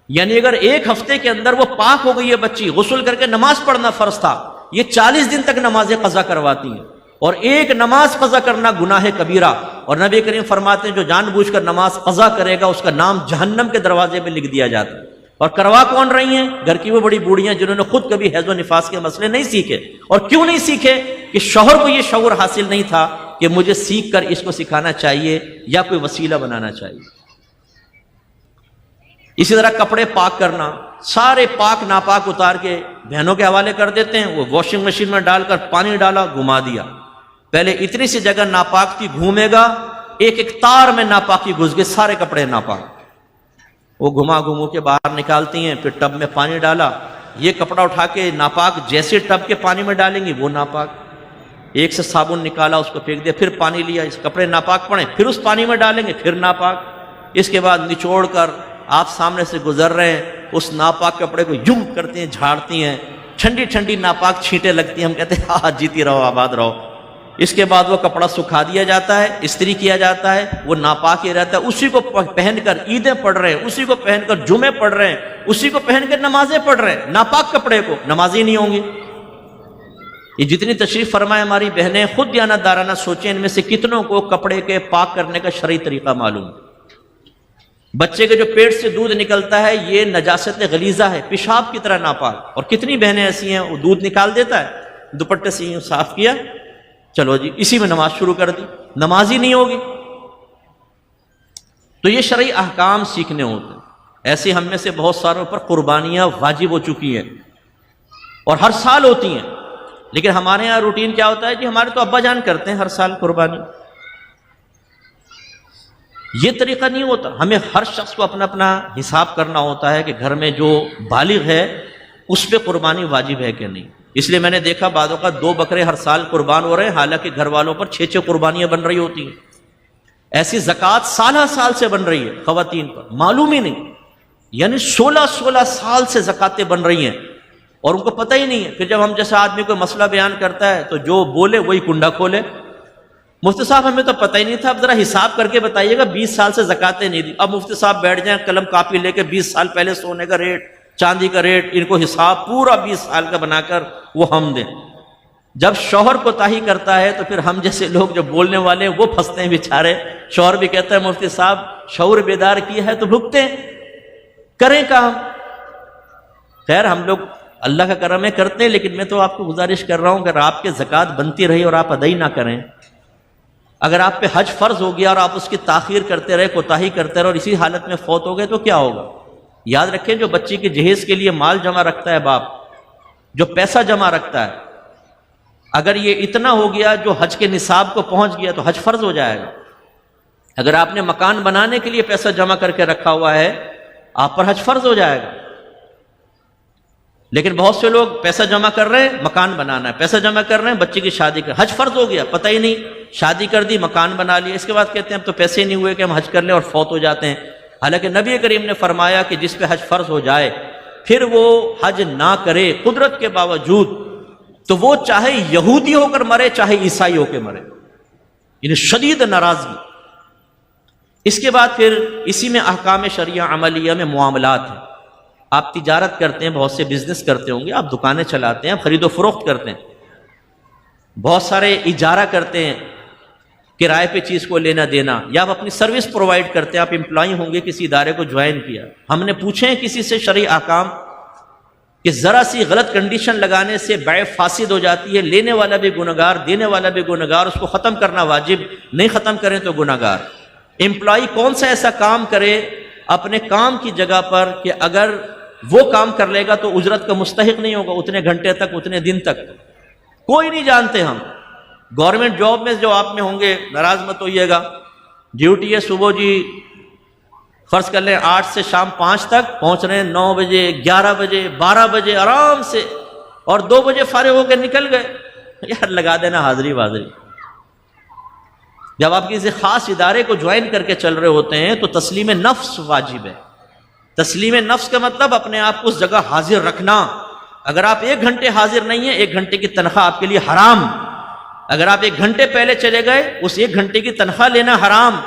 یعنی اگر ایک ہفتے کے اندر وہ پاک ہو گئی ہے بچی، غسل کر کے نماز پڑھنا فرض تھا، یہ 40 دن تک نمازیں قضا کرواتی ہیں۔ اور ایک نماز قضا کرنا گناہ کبیرہ، اور نبی کریم فرماتے ہیں جو جان بوجھ کر نماز قضا کرے گا اس کا نام جہنم کے دروازے پہ لکھ دیا جاتا ہے۔ اور کروا کون رہی ہیں؟ گھر کی وہ بڑی بوڑھیاں جنہوں نے خود کبھی حیض و نفاس کے مسئلے نہیں سیکھے۔ اور کیوں نہیں سیکھے؟ کہ شوہر کو یہ شعور حاصل نہیں تھا کہ مجھے سیکھ کر اس کو سکھانا چاہیے یا کوئی وسیلہ بنانا چاہیے۔ اسی طرح کپڑے پاک کرنا، سارے پاک ناپاک اتار کے بہنوں کے حوالے کر دیتے ہیں، وہ واشنگ مشین میں ڈال کر پانی ڈالا، گھما دیا۔ پہلے اتنی سی جگہ ناپاک تھی، گھومے گا ایک تار میں ناپاکی گھس گئے، سارے کپڑے ناپاک۔ وہ گھما گھمو کے باہر نکالتی ہیں، پھر ٹب میں پانی ڈالا، یہ کپڑا اٹھا کے ناپاک جیسے ٹب کے پانی میں ڈالیں گی وہ ناپاک۔ ایک سے صابن نکالا اس کو پھینک دیا، پھر پانی لیا، اس کپڑے ناپاک پڑے، پھر اس پانی میں ڈالیں گے، پھر ناپاک۔ اس کے بعد نچوڑ کر آپ سامنے سے گزر رہے ہیں، اس ناپاک کپڑے کو یوں کرتی ہیں، جھاڑتی ہیں، ٹھنڈی ٹھنڈی ناپاک چھینٹیں لگتی ہیں، ہم کہتے ہیں ہاں جیتی رہو، آباد رہو۔ اس کے بعد وہ کپڑا سکھا دیا جاتا ہے، استری کیا جاتا ہے، وہ ناپاک ہی رہتا ہے، اسی کو پہن کر عیدیں پڑھ رہے ہیں، اسی کو پہن کر جمعے پڑھ رہے ہیں، اسی کو پہن کر نمازیں پڑھ رہے ہیں، ناپاک کپڑے کو نمازی نہیں ہوں گی۔ یہ جتنی تشریف فرمائے ہماری بہنیں خود دیانت دارانہ سوچیں، ان میں سے کتنوں کو کپڑے کے پاک کرنے کا شرعی طریقہ معلوم؟ بچے کے جو پیٹ سے دودھ نکلتا ہے یہ نجاست غلیظہ ہے، پیشاب کی طرح ناپاک، اور کتنی بہنیں ایسی ہیں وہ دودھ نکال دیتا ہے، دوپٹے سے یوں صاف کیا، چلو جی اسی میں نماز شروع کر دی، نماز ہی نہیں ہوگی۔ تو یہ شرعی احکام سیکھنے ہوتے ہیں۔ ایسے ہم میں سے بہت ساروں پر قربانیاں واجب ہو چکی ہیں اور ہر سال ہوتی ہیں، لیکن ہمارے یہاں روٹین کیا ہوتا ہے؟ جی ہمارے تو ابا جان کرتے ہیں ہر سال قربانی۔ یہ طریقہ نہیں ہوتا، ہمیں ہر شخص کو اپنا اپنا حساب کرنا ہوتا ہے کہ گھر میں جو بالغ ہے اس پہ قربانی واجب ہے کہ نہیں۔ اس لیے میں نے دیکھا بعضوں کا 2 بکرے ہر سال قربان ہو رہے ہیں، حالانکہ گھر والوں پر 6 قربانیاں بن رہی ہوتی ہیں۔ ایسی زکوٰۃ سالہ سال سے بن رہی ہے خواتین پر، معلوم ہی نہیں، یعنی 16 سال سے زکوٰتیں بن رہی ہیں اور ان کو پتہ ہی نہیں ہے۔ پھر جب ہم جیسا آدمی کوئی مسئلہ بیان کرتا ہے تو جو بولے وہی کنڈا کھولے، مفتی صاحب ہمیں تو پتہ ہی نہیں تھا، اب ذرا حساب کر کے بتائیے گا، 20 سال سے زکوٰتیں نہیں دی۔ اب مفتی صاحب بیٹھ جائیں قلم کاپی لے کے 20 سال پہلے سونے کا ریٹ، چاندی کا ریٹ، ان کو حساب پورا 20 سال کا بنا کر وہ ہم دیں۔ جب شوہر کوتاہی کرتا ہے تو پھر ہم جیسے لوگ جو بولنے والے وہ پھنستے ہیں بیچارے۔ شوہر بھی کہتا ہے مفتی صاحب شعور بیدار کیا ہے تو بھگتے ہیں، کریں کام۔ خیر ہم لوگ اللہ کا کرم ہے کرتے ہیں، لیکن میں تو آپ کو گزارش کر رہا ہوں کہ اگر آپ کے زکوٰۃ بنتی رہی اور آپ ادائی نہ کریں، اگر آپ پہ حج فرض ہو گیا اور آپ اس کی تاخیر کرتے رہے، کوتاہی کرتے رہے اور اسی حالت میں فوت ہو گئے تو کیا ہوگا؟ یاد رکھیں جو بچی کی جہیز کے لیے مال جمع رکھتا ہے باپ، جو پیسہ جمع رکھتا ہے، اگر یہ اتنا ہو گیا جو حج کے نصاب کو پہنچ گیا تو حج فرض ہو جائے گا۔ اگر آپ نے مکان بنانے کے لیے پیسہ جمع کر کے رکھا ہوا ہے آپ پر حج فرض ہو جائے گا۔ لیکن بہت سے لوگ پیسہ جمع کر رہے ہیں، مکان بنانا ہے، پیسہ جمع کر رہے ہیں بچے کی شادی کر، حج فرض ہو گیا، پتہ ہی نہیں، شادی کر دی، مکان بنا لیا، اس کے بعد کہتے ہیں اب تو پیسے نہیں ہوئے کہ ہم حج کر لیں اور فوت ہو جاتے ہیں۔ حالانکہ نبی کریم نے فرمایا کہ جس پہ حج فرض ہو جائے پھر وہ حج نہ کرے قدرت کے باوجود، تو وہ چاہے یہودی ہو کر مرے چاہے عیسائی ہو کے مرے، یعنی شدید ناراضگی۔ اس کے بعد پھر اسی میں احکام شرعیہ عملیہ میں معاملات ہیں۔ آپ تجارت کرتے ہیں، بہت سے بزنس کرتے ہوں گے، آپ دکانیں چلاتے ہیں، خرید و فروخت کرتے ہیں، بہت سارے اجارہ کرتے ہیں، کرائے پہ چیز کو لینا دینا، یا آپ اپنی سروس پرووائڈ کرتے ہیں، آپ امپلائی ہوں گے، کسی ادارے کو جوائن کیا، ہم نے پوچھے ہیں کسی سے شرعی احکام کہ ذرا سی غلط کنڈیشن لگانے سے بیع فاسد ہو جاتی ہے، لینے والا بھی گنہگار، دینے والا بھی گنہگار، اس کو ختم کرنا واجب، نہیں ختم کریں تو گنہگار۔ امپلائی کون سا ایسا کام کرے اپنے کام کی جگہ پر کہ اگر وہ کام کر لے گا تو اجرت کا مستحق نہیں ہوگا اتنے گھنٹے تک، اتنے دن تک؟ کوئی نہیں جانتے ہم۔ گورنمنٹ جاب میں جو آپ میں ہوں گے، ناراض مت ہوئیے گا، ڈیوٹی ہے صبح جی فرض کر لیں 8 سے شام 5 تک، پہنچ رہے ہیں 9 بجے، 11 بجے، 12 بجے آرام سے، اور 2 بجے فارغ ہو کے نکل گئے، یار لگا دینا حاضری بازری۔ جب آپ کسی خاص ادارے کو جوائن کر کے چل رہے ہوتے ہیں تو تسلیم نفس واجب ہے۔ تسلیم نفس کا مطلب اپنے آپ کو اس جگہ حاضر رکھنا۔ اگر آپ 1 گھنٹے حاضر نہیں ہیں، 1 گھنٹے کی تنخواہ آپ کے لیے حرام۔ اگر آپ 1 گھنٹے پہلے چلے گئے، اس 1 گھنٹے کی تنخواہ لینا حرام۔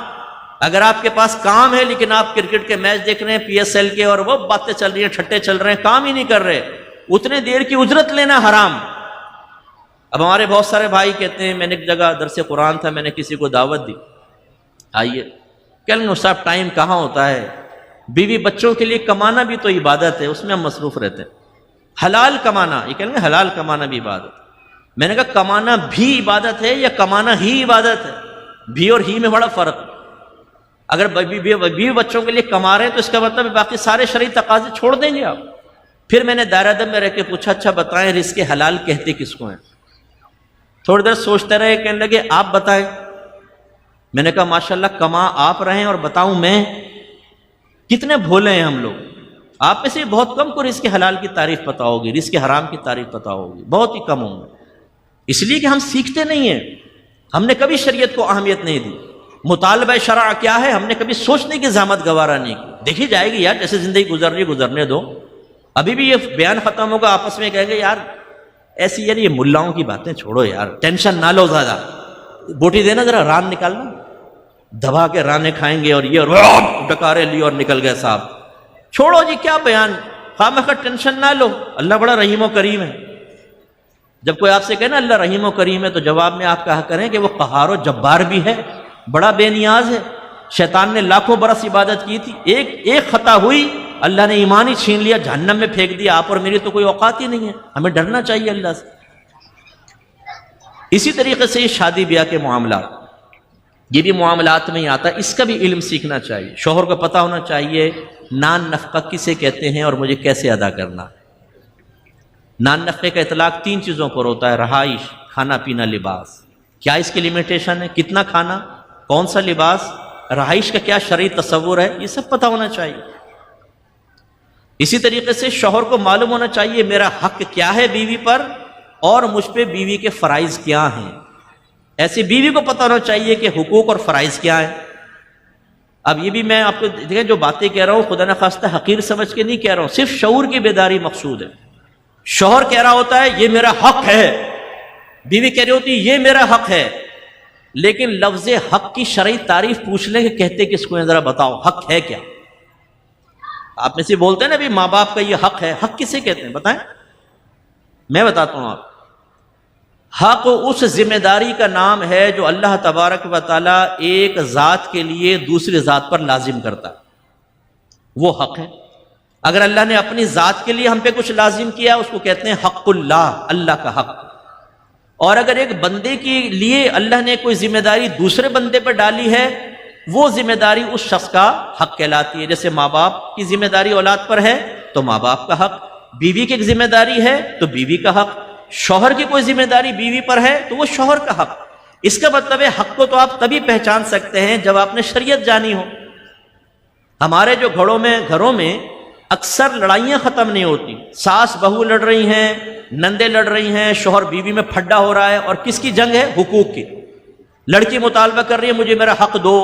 اگر آپ کے پاس کام ہے لیکن آپ کرکٹ کے میچ دیکھ رہے ہیں، پی ایس ایل کے، اور وہ باتیں چل رہی ہیں، ٹھٹے چل رہے ہیں، کام ہی نہیں کر رہے، اتنے دیر کی اجرت لینا حرام۔ اب ہمارے بہت سارے بھائی کہتے ہیں میں نے ایک جگہ درس قرآن تھا، میں نے کسی کو دعوت دی، آئیے، کہہ لیں صاحب ٹائم کہاں ہوتا ہے، بیوی بچوں کے لیے کمانا بھی تو عبادت ہے، اس میں ہم مصروف رہتے ہیں، حلال کمانا، یہ کہیں گے حلال کمانا بھی عبادت۔ میں نے کہا کمانا بھی عبادت ہے یا کمانا ہی عبادت ہے؟ بھی اور ہی میں بڑا فرق۔ اگر بیوی بچوں کے لیے کما رہے ہیں تو اس کا مطلب باقی سارے شرعی تقاضے چھوڑ دیں گے آپ۔ پھر میں نے دائرہ دم میں رہ کے پوچھا اچھا بتائیں رزق حلال کہتے کس کو ہیں؟ تھوڑی دیر سوچتے رہے، کہنے لگے آپ بتائیں۔ میں نے کہا ماشاءاللہ کما آپ رہے ہیں اور بتاؤں میں؟ کتنے بھولے ہیں ہم لوگ۔ آپ میں سے بہت کم کو رزق حلال کی تعریف پتہ ہوگی، رزق حرام کی تعریف پتہ ہوگی، بہت ہی کم ہوں گے، اس لیے کہ ہم سیکھتے نہیں ہیں۔ ہم نے کبھی شریعت کو اہمیت نہیں دی۔ مطالبہ شرع کیا ہے ہم نے کبھی سوچنے کی زحمت گوارا نہیں کی۔ دیکھی جائے گی یار، جیسے زندگی گزر رہی گزرنے دو، ابھی بھی یہ بیان ختم ہوگا آپس میں کہیں گے یار ایسی، یار یہ ملاؤں کی باتیں چھوڑو یار، ٹینشن نہ لو زیادہ، بوٹی دینا ذرا، ران نکالنا، دبا کے رانے کھائیں گے اور یہ اور ڈکارے لیے اور نکل گئے صاحب۔ چھوڑو جی کیا بیان، خواہ ٹینشن نہ لو، اللہ بڑا رحیم و کریم ہے۔ جب کوئی آپ سے کہے نا اللہ رحیم و کریم ہے، تو جواب میں آپ کہا کریں کہ وہ قہار و جبار بھی ہے، بڑا بے نیاز ہے۔ شیطان نے لاکھوں برس عبادت کی تھی، ایک خطا ہوئی اللہ نے ایمان ہی چھین لیا، جہنم میں پھینک دیا۔ آپ اور میری تو کوئی اوقات ہی نہیں ہے، ہمیں ڈرنا چاہیے اللہ سے۔ اسی طریقے سے یہ شادی بیاہ کے معاملات، یہ بھی معاملات میں ہی آتا ہے، اس کا بھی علم سیکھنا چاہیے۔ شوہر کو پتہ ہونا چاہیے نان نفقہ کسے کہتے ہیں اور مجھے کیسے ادا کرنا۔ نان نفقے کا اطلاق 3 چیزوں پر ہوتا ہے، رہائش، کھانا پینا، لباس۔ کیا اس کی لمیٹیشن ہے؟ کتنا کھانا، کون سا لباس، رہائش کا کیا شرعی تصور ہے، یہ سب پتہ ہونا چاہیے۔ اسی طریقے سے شوہر کو معلوم ہونا چاہیے میرا حق کیا ہے بیوی پر اور مجھ پہ بیوی کے فرائض کیا ہیں۔ ایسی بیوی کو پتہ ہونا چاہیے کہ حقوق اور فرائض کیا ہیں۔ اب یہ بھی میں آپ کو دیکھیں جو باتیں کہہ رہا ہوں خدا نخواستہ حقیر سمجھ کے نہیں کہہ رہا ہوں، صرف شعور کی بیداری مقصود ہے۔ شوہر کہہ رہا ہوتا ہے یہ میرا حق ہے، بیوی کہہ رہی ہوتی ہے یہ میرا حق ہے، لیکن لفظ حق کی شرعی تعریف پوچھ لیں کہ کہتے کس کو ہیں، ذرا بتاؤ حق ہے کیا؟ آپ میں سے بولتے ہیں نا بھی ماں باپ کا یہ حق ہے، حق کسے کہتے ہیں بتائیں؟ میں بتاتا ہوں آپ، حق اس ذمہ داری کا نام ہے جو اللہ تبارک و تعالیٰ ایک ذات کے لیے دوسری ذات پر لازم کرتا ہے، وہ حق ہے۔ اگر اللہ نے اپنی ذات کے لیے ہم پہ کچھ لازم کیا اس کو کہتے ہیں حق اللہ، اللہ کا حق۔ اور اگر ایک بندے کے لیے اللہ نے کوئی ذمہ داری دوسرے بندے پر ڈالی ہے، وہ ذمہ داری اس شخص کا حق کہلاتی ہے۔ جیسے ماں باپ کی ذمہ داری اولاد پر ہے تو ماں باپ کا حق، بیوی کی ایک ذمہ داری ہے تو بیوی کا حق، شوہر کی کوئی ذمہ داری بیوی پر ہے تو وہ شوہر کا حق۔ اس کا مطلب ہے حق کو تو آپ تبھی پہچان سکتے ہیں جب آپ نے شریعت جانی ہو۔ ہمارے جو گھروں میں اکثر لڑائیاں ختم نہیں ہوتی، ساس بہو لڑ رہی ہیں، نندے لڑ رہی ہیں، شوہر بیوی میں پھڈا ہو رہا ہے، اور کس کی جنگ ہے؟ حقوق کی۔ لڑکی مطالبہ کر رہی ہے مجھے میرا حق دو،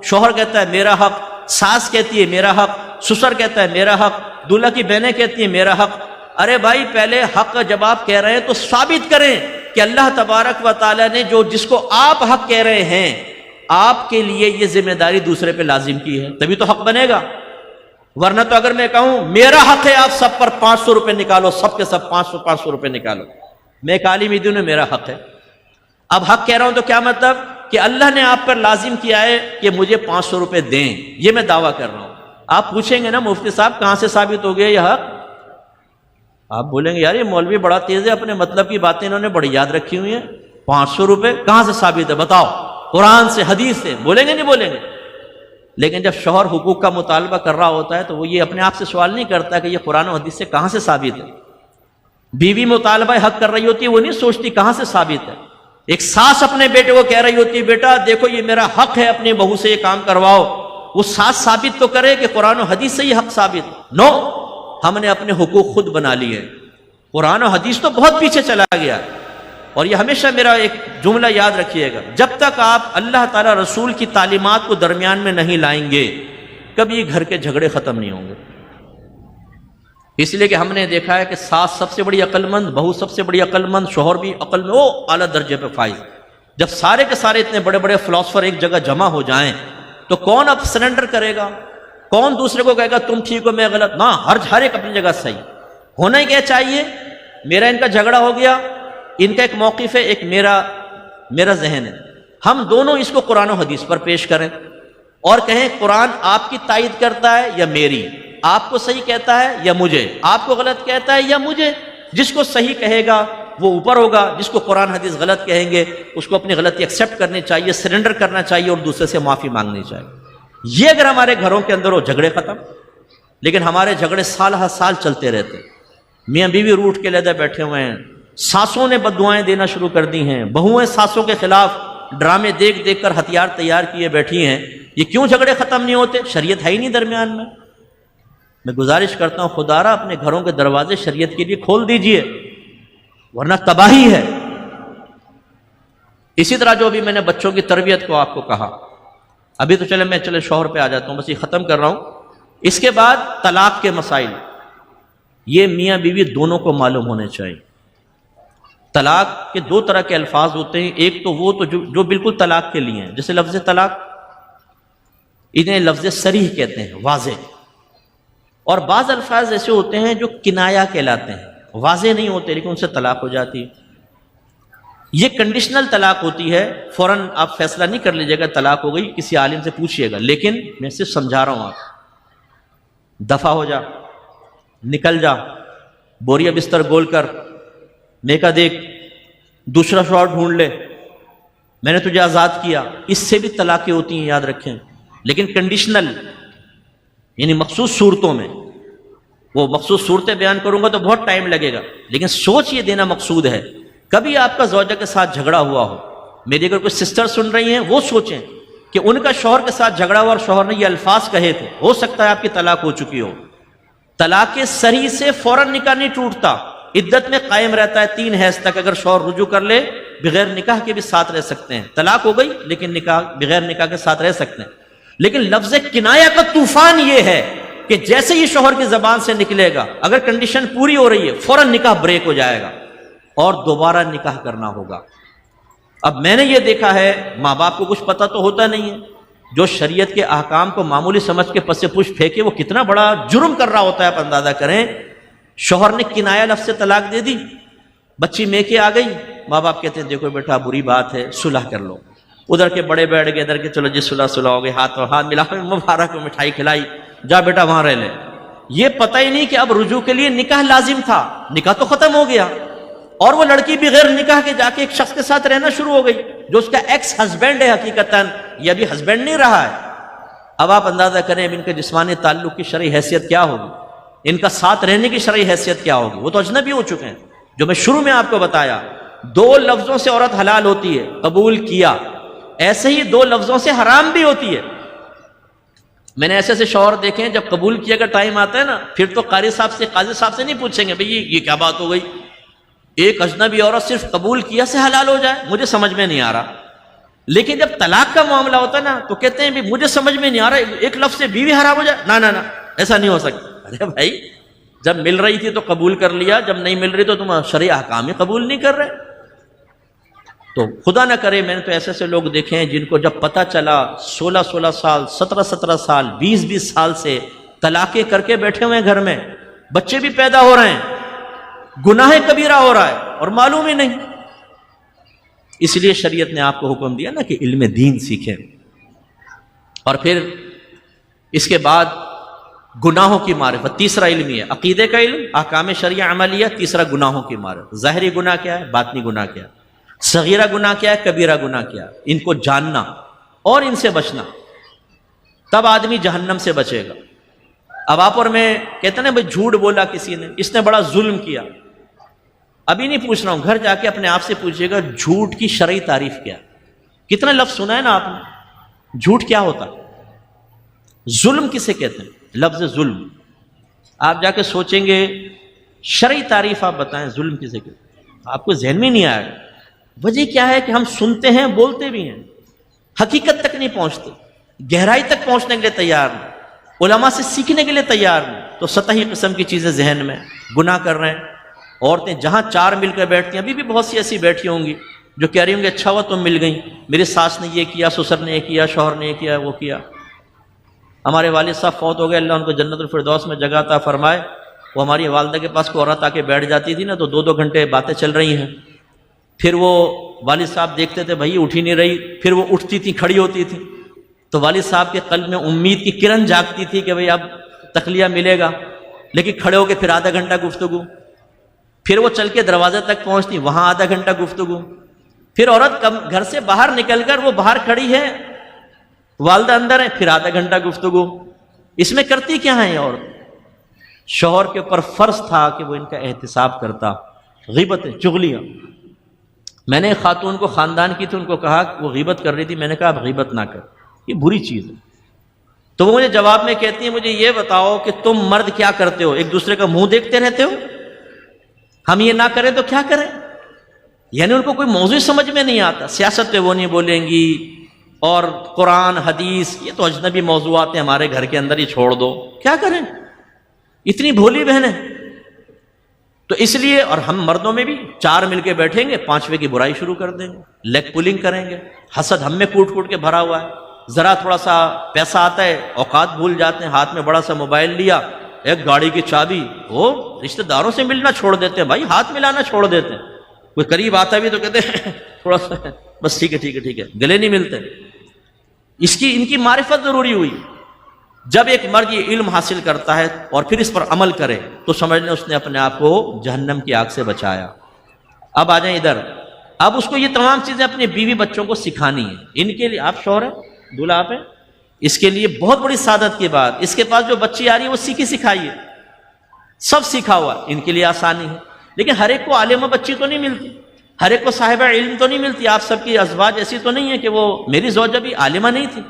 شوہر کہتا ہے میرا حق، ساس کہتی ہے میرا حق، سسر کہتا ہے میرا حق، دولہا کی بہنیں کہتی ہیں میرا حق۔ ارے بھائی پہلے حق جب آپ کہہ رہے ہیں تو ثابت کریں کہ اللہ تبارک و تعالیٰ نے جس کو آپ حق کہہ رہے ہیں آپ کے لیے یہ ذمہ داری دوسرے پہ لازم کی ہے، تبھی تو حق بنے گا۔ ورنہ تو اگر میں کہوں میرا حق ہے آپ سب پر 500 روپے نکالو، سب کے سب 500 روپے نکالو، میں ایک عالم دین ہوں، میرا حق ہے۔ اب حق کہہ رہا ہوں تو کیا مطلب کہ اللہ نے آپ پر لازم کیا ہے کہ مجھے 500 روپے دیں، یہ میں دعویٰ کر رہا ہوں۔ آپ پوچھیں گے نا مفتی صاحب کہاں سے ثابت ہو گیا یہ حق؟ آپ بولیں گے یار یہ مولوی بڑا تیز ہے، اپنے مطلب کی باتیں انہوں نے بڑی یاد رکھی ہوئی ہیں، 500 روپے کہاں سے ثابت ہے بتاؤ؟ قرآن سے، حدیث سے، بولیں گے نہیں بولیں گے؟ لیکن جب شوہر حقوق کا مطالبہ کر رہا ہوتا ہے تو وہ یہ اپنے آپ سے سوال نہیں کرتا کہ یہ قرآن و حدیث سے کہاں سے ثابت ہے۔ بیوی مطالبہ حق کر رہی ہوتی ہے، وہ نہیں سوچتی کہاں سے ثابت ہے۔ ایک ساس اپنے بیٹے کو کہہ رہی ہوتی ہے بیٹا دیکھو یہ میرا حق ہے اپنی بہو سے یہ کام کرواؤ، وہ ساس ثابت تو کرے کہ قرآن و حدیث سے یہ حق ثابت۔ نو، ہم نے اپنے حقوق خود بنا لیے ہیں، قرآن و حدیث تو بہت پیچھے چلا گیا۔ اور یہ ہمیشہ میرا ایک جملہ یاد رکھیے گا، جب تک آپ اللہ تعالیٰ رسول کی تعلیمات کو درمیان میں نہیں لائیں گے کبھی گھر کے جھگڑے ختم نہیں ہوں گے۔ اس لیے کہ ہم نے دیکھا ہے کہ ساس سب سے بڑی عقل مند، بہو سب سے بڑی عقل مند، شوہر بھی عقل میں وہ اعلیٰ درجے پہ فائز۔ جب سارے کے سارے اتنے بڑے بڑے فلاسفر ایک جگہ جمع ہو جائیں تو کون اب سرنڈر کرے گا؟ کون دوسرے کو کہے گا تم ٹھیک ہو میں غلط؟ نہ، ہر ایک اپنی جگہ صحیح ہونا ہی کیا چاہیے۔ میرا ان کا جھگڑا ہو گیا، ان کا ایک موقف ہے، ایک میرا ذہن ہے، ہم دونوں اس کو قرآن و حدیث پر پیش کریں اور کہیں قرآن آپ کی تائید کرتا ہے یا میری، آپ کو صحیح کہتا ہے یا مجھے، آپ کو غلط کہتا ہے یا مجھے۔ جس کو صحیح کہے گا وہ اوپر ہوگا، جس کو قرآن حدیث غلط کہیں گے اس کو اپنی غلطی ایکسیپٹ کرنی چاہیے، سرنڈر کرنا چاہیے اور دوسرے سے معافی مانگنی چاہیے۔ یہ اگر ہمارے گھروں کے اندر ہو جھگڑے ختم۔ لیکن ہمارے جھگڑے سال ہر سال چلتے رہتے، میاں بیوی روٹھ کے لیدہ بیٹھے ہوئے ہیں، ساسوں نے بددعائیں دینا شروع کر دی ہیں، بہویں ساسوں کے خلاف ڈرامے دیکھ دیکھ کر ہتھیار تیار کیے بیٹھی ہیں۔ یہ کیوں جھگڑے ختم نہیں ہوتے؟ شریعت ہے ہی نہیں درمیان میں۔ میں گزارش کرتا ہوں خدا را اپنے گھروں کے دروازے شریعت کے لیے کھول دیجئے ورنہ تباہی ہے۔ اسی طرح جو ابھی میں نے بچوں کی تربیت کو آپ کو کہا، ابھی تو میں شوہر پہ آ جاتا ہوں، بس یہ ختم کر رہا ہوں۔ اس کے بعد طلاق کے مسائل، یہ میاں بیوی دونوں کو معلوم ہونے چاہیے۔ طلاق کے دو طرح کے الفاظ ہوتے ہیں، ایک تو وہ تو جو بالکل طلاق کے لیے ہیں، جیسے لفظ طلاق، انہیں لفظ صریح کہتے ہیں، واضح۔ اور بعض الفاظ ایسے ہوتے ہیں جو کنایا کہلاتے ہیں، واضح نہیں ہوتے لیکن ان سے طلاق ہو جاتی ہے۔ یہ کنڈیشنل طلاق ہوتی ہے، فوراً آپ فیصلہ نہیں کر لیجیے گا طلاق ہو گئی، کسی عالم سے پوچھیے گا، لیکن میں صرف سمجھا رہا ہوں آپ، دفع ہو جا، نکل جا، بوریا بستر گول کر، نیکا دیکھ، دوسرا شوہر ڈھونڈ لے، میں نے تجھے آزاد کیا، اس سے بھی طلاقیں ہوتی ہیں، یاد رکھیں۔ لیکن کنڈیشنل، یعنی مخصوص صورتوں میں۔ وہ مخصوص صورتیں بیان کروں گا تو بہت ٹائم لگے گا، لیکن سوچ یہ دینا مقصود ہے۔ کبھی آپ کا زوجہ کے ساتھ جھگڑا ہوا ہو، میری اگر کوئی سسٹر سن رہی ہیں وہ سوچیں کہ ان کا شوہر کے ساتھ جھگڑا ہوا اور شوہر نے یہ الفاظ کہے تھے، ہو سکتا ہے آپ کی طلاق ہو چکی ہو۔ طلاق صریح سے فوراً نکاح نہیں ٹوٹتا، عدت میں قائم رہتا ہے 3 حیض تک۔ اگر شوہر رجوع کر لے بغیر نکاح کے بھی ساتھ رہ سکتے ہیں، طلاق ہو گئی لیکن نکاح بغیر نکاح کے ساتھ رہ سکتے ہیں۔ لیکن لفظ کنایا کا طوفان یہ ہے کہ جیسے ہی شوہر کی زبان سے نکلے گا، اگر کنڈیشن پوری ہو رہی ہے فوراً نکاح بریک ہو جائے گا اور دوبارہ نکاح کرنا ہوگا۔ اب میں نے یہ دیکھا ہے، ماں باپ کو کچھ پتہ تو ہوتا نہیں ہے، جو شریعت کے احکام کو معمولی سمجھ کے پس پش پھینکے وہ کتنا بڑا جرم کر رہا ہوتا ہے، آپ اندازہ کریں۔ شوہر نے کنایا لفظ سے طلاق دے دی، بچی میکے آ گئی، ماں باپ کہتے ہیں دیکھو بیٹا بری بات ہے، صلح کر لو۔ ادھر کے بڑے بیٹھ گئے، ادھر کے چلو جی صلح ہو گئی، ہاتھ ملا، مبارک کو مٹھائی کھلائی، جا بیٹا وہاں رہ لے۔ یہ پتہ ہی نہیں کہ اب رجوع کے لیے نکاح لازم تھا، نکاح تو ختم ہو گیا اور وہ لڑکی بغیر نکاح کے جا کے ایک شخص کے ساتھ رہنا شروع ہو گئی جو اس کا ایکس ہسبینڈ ہے، حقیقتاً یہ ابھی ہسبینڈ نہیں رہا ہے۔ اب آپ اندازہ کریں اب ان کے جسمانی تعلق کی شرعی حیثیت کیا ہوگی، ان کا ساتھ رہنے کی شرعی حیثیت کیا ہوگی؟ وہ تو اجنبی ہو چکے ہیں۔ جو میں شروع میں آپ کو بتایا، 2 لفظوں سے عورت حلال ہوتی ہے، قبول کیا، ایسے ہی 2 لفظوں سے حرام بھی ہوتی ہے۔ میں نے ایسے شوہر دیکھے ہیں، جب قبول کیا کا ٹائم آتا ہے نا، پھر تو قاری صاحب سے، قاضی صاحب سے نہیں پوچھیں گے بھئی یہ کیا بات ہو گئی، ایک اجنبی عورت صرف قبول کیا سے حلال ہو جائے، مجھے سمجھ میں نہیں آ رہا۔ لیکن جب طلاق کا معاملہ ہوتا ہے نا تو کہتے ہیں بھی مجھے سمجھ میں نہیں آ رہا، ایک لفظ سے بیوی حرام ہو جائے، نہ ایسا نہیں ہو سکتا۔ ارے بھائی جب مل رہی تھی تو قبول کر لیا، جب نہیں مل رہی تو تم شرعی احکام ہی قبول نہیں کر رہے۔ تو خدا نہ کرے، میں نے تو ایسے لوگ دیکھے ہیں جن کو جب پتہ چلا 16 سال، 17 سال، 20 سال سے طلاقیں کر کے بیٹھے ہوئے ہیں گھر میں، بچے بھی پیدا ہو رہے ہیں، گناہ کبیرہ ہو رہا ہے اور معلوم ہی نہیں۔ اس لیے شریعت نے آپ کو حکم دیا نا کہ علم دین سیکھیں، اور پھر اس کے بعد گناہوں کی معرفت، تیسرا علم یہ ہے، عقیدے کا علم، احکام شرعیہ عملیہ، تیسرا گناہوں کی معرفت، ظاہری گناہ کیا ہے، باطنی گناہ کیا ہے، صغیرہ گناہ کیا ہے، کبیرہ گناہ کیا ہے، ان کو جاننا اور ان سے بچنا، تب آدمی جہنم سے بچے گا۔ اب آپ اور میں کہتے ہیں نا بھائی جھوٹ بولا کسی نے، اس نے بڑا ظلم کیا، ابھی نہیں پوچھ رہا ہوں، گھر جا کے اپنے آپ سے پوچھئے گا جھوٹ کی شرعی تعریف کیا؟ کتنے لفظ سنا ہے نا آپ نے، جھوٹ کیا ہوتا ہے، ظلم کسے کہتے ہیں، لفظ ظلم، آپ جا کے سوچیں گے شرعی تعریف آپ بتائیں ظلم کسے کہتے ہیں، آپ کو ذہن میں نہیں آئے گا۔ وجہ کیا ہے کہ ہم سنتے ہیں، بولتے بھی ہیں، حقیقت تک نہیں پہنچتے، گہرائی تک پہنچنے کے لیے تیار نہیں، علماء سے سیکھنے کے لیے تیار نہیں، تو سطحی قسم کی چیزیں ذہن میں، گناہ کر رہے ہیں۔ عورتیں جہاں چار مل کر بیٹھتی ہیں، ابھی بھی بہت سی ایسی بیٹھی ہوں گی جو کہہ رہی ہوں گی اچھا ہوا تم مل گئیں، میری ساس نے یہ کیا، سسر نے یہ کیا، شوہر نے یہ کیا، وہ کیا۔ ہمارے والد صاحب فوت ہو گئے، اللہ ان کو جنت الفردوس میں جگہ عطا فرمائے، وہ ہماری والدہ کے پاس کوئی عورت آ کے بیٹھ جاتی تھی نا تو 2-2 گھنٹے باتیں چل رہی ہیں، پھر وہ والد صاحب دیکھتے تھے بھائی اٹھ ہی نہیں رہی، پھر وہ اٹھتی تھی، کھڑی ہوتی تھی، تو والد صاحب کے قلب میں امید کی کرن جاگتی تھی کہ بھئی اب تخلیہ ملے گا، لیکن کھڑے ہو کے پھر آدھا گھنٹہ گفتگو، پھر وہ چل کے دروازے تک پہنچتی، وہاں آدھا گھنٹہ گفتگو، پھر عورت گھر سے باہر نکل کر وہ باہر کھڑی ہے، والدہ اندر ہے، پھر آدھا گھنٹہ گفتگو۔ اس میں کرتی کیا ہے یہ عورت؟ شوہر کے اوپر فرض تھا کہ وہ ان کا احتساب کرتا، غیبتیں، چغلیاں۔ میں نے ایک خاتون کو خاندان کی تھی، ان کو کہا کہ وہ غیبت کر رہی تھی، میں نے کہا اب غیبت نہ کر، یہ بری چیز ہے۔ تو وہ مجھے جواب میں کہتی ہیں مجھے یہ بتاؤ کہ تم مرد کیا کرتے ہو، ایک دوسرے کا منہ دیکھتے رہتے ہو، ہم یہ نہ کریں تو کیا کریں؟ یعنی ان کو کوئی موضوع سمجھ میں نہیں آتا، سیاست پہ وہ نہیں بولیں گی، اور قرآن حدیث یہ تو اجنبی موضوعات ہیں، ہمارے گھر کے اندر ہی چھوڑ دو، کیا کریں؟ اتنی بھولی بہنیں۔ تو اس لیے، اور ہم مردوں میں بھی 4 مل کے بیٹھیں گے، 5ویں کی برائی شروع کر دیں گے، لیگ پولنگ کریں گے، حسد ہم میں کوٹ کوٹ کے بھرا ہوا ہے، ذرا تھوڑا سا پیسہ آتا ہے اوقات بھول جاتے ہیں، ہاتھ میں بڑا سا موبائل لیا، ایک گاڑی کی چابی، وہ رشتہ داروں سے ملنا چھوڑ دیتے ہیں، بھائی ہاتھ ملانا چھوڑ دیتے ہیں، کوئی قریب آتا بھی تو کہتے ہیں تھوڑا سا بس ٹھیک ہے ٹھیک ہے ٹھیک ہے، گلے نہیں ملتے۔ ان کی معرفت ضروری ہوئی۔ جب ایک مرد یہ علم حاصل کرتا ہے اور پھر اس پر عمل کرے تو سمجھ لیں اس نے اپنے آپ کو جہنم کی آگ سے بچایا۔ اب آ جائیں ادھر، اب اس کو یہ تمام چیزیں اپنے بیوی بچوں کو سکھانی ہیں۔ ان کے لیے آپ شوہر ہیں، دولہا آپ ہیں، اس کے لیے بہت بڑی سعادت کی بات، اس کے پاس جو بچی آ رہی ہے وہ سیکھی سکھائیے، سب سیکھا ہوا، ان کے لیے آسانی ہے۔ لیکن ہر ایک کو عالمہ بچی تو نہیں ملتی، ہر ایک کو صاحبہ علم تو نہیں ملتی، آپ سب کی ازواج ایسی تو نہیں ہے کہ وہ، میری زوجہ بھی عالمہ نہیں تھی،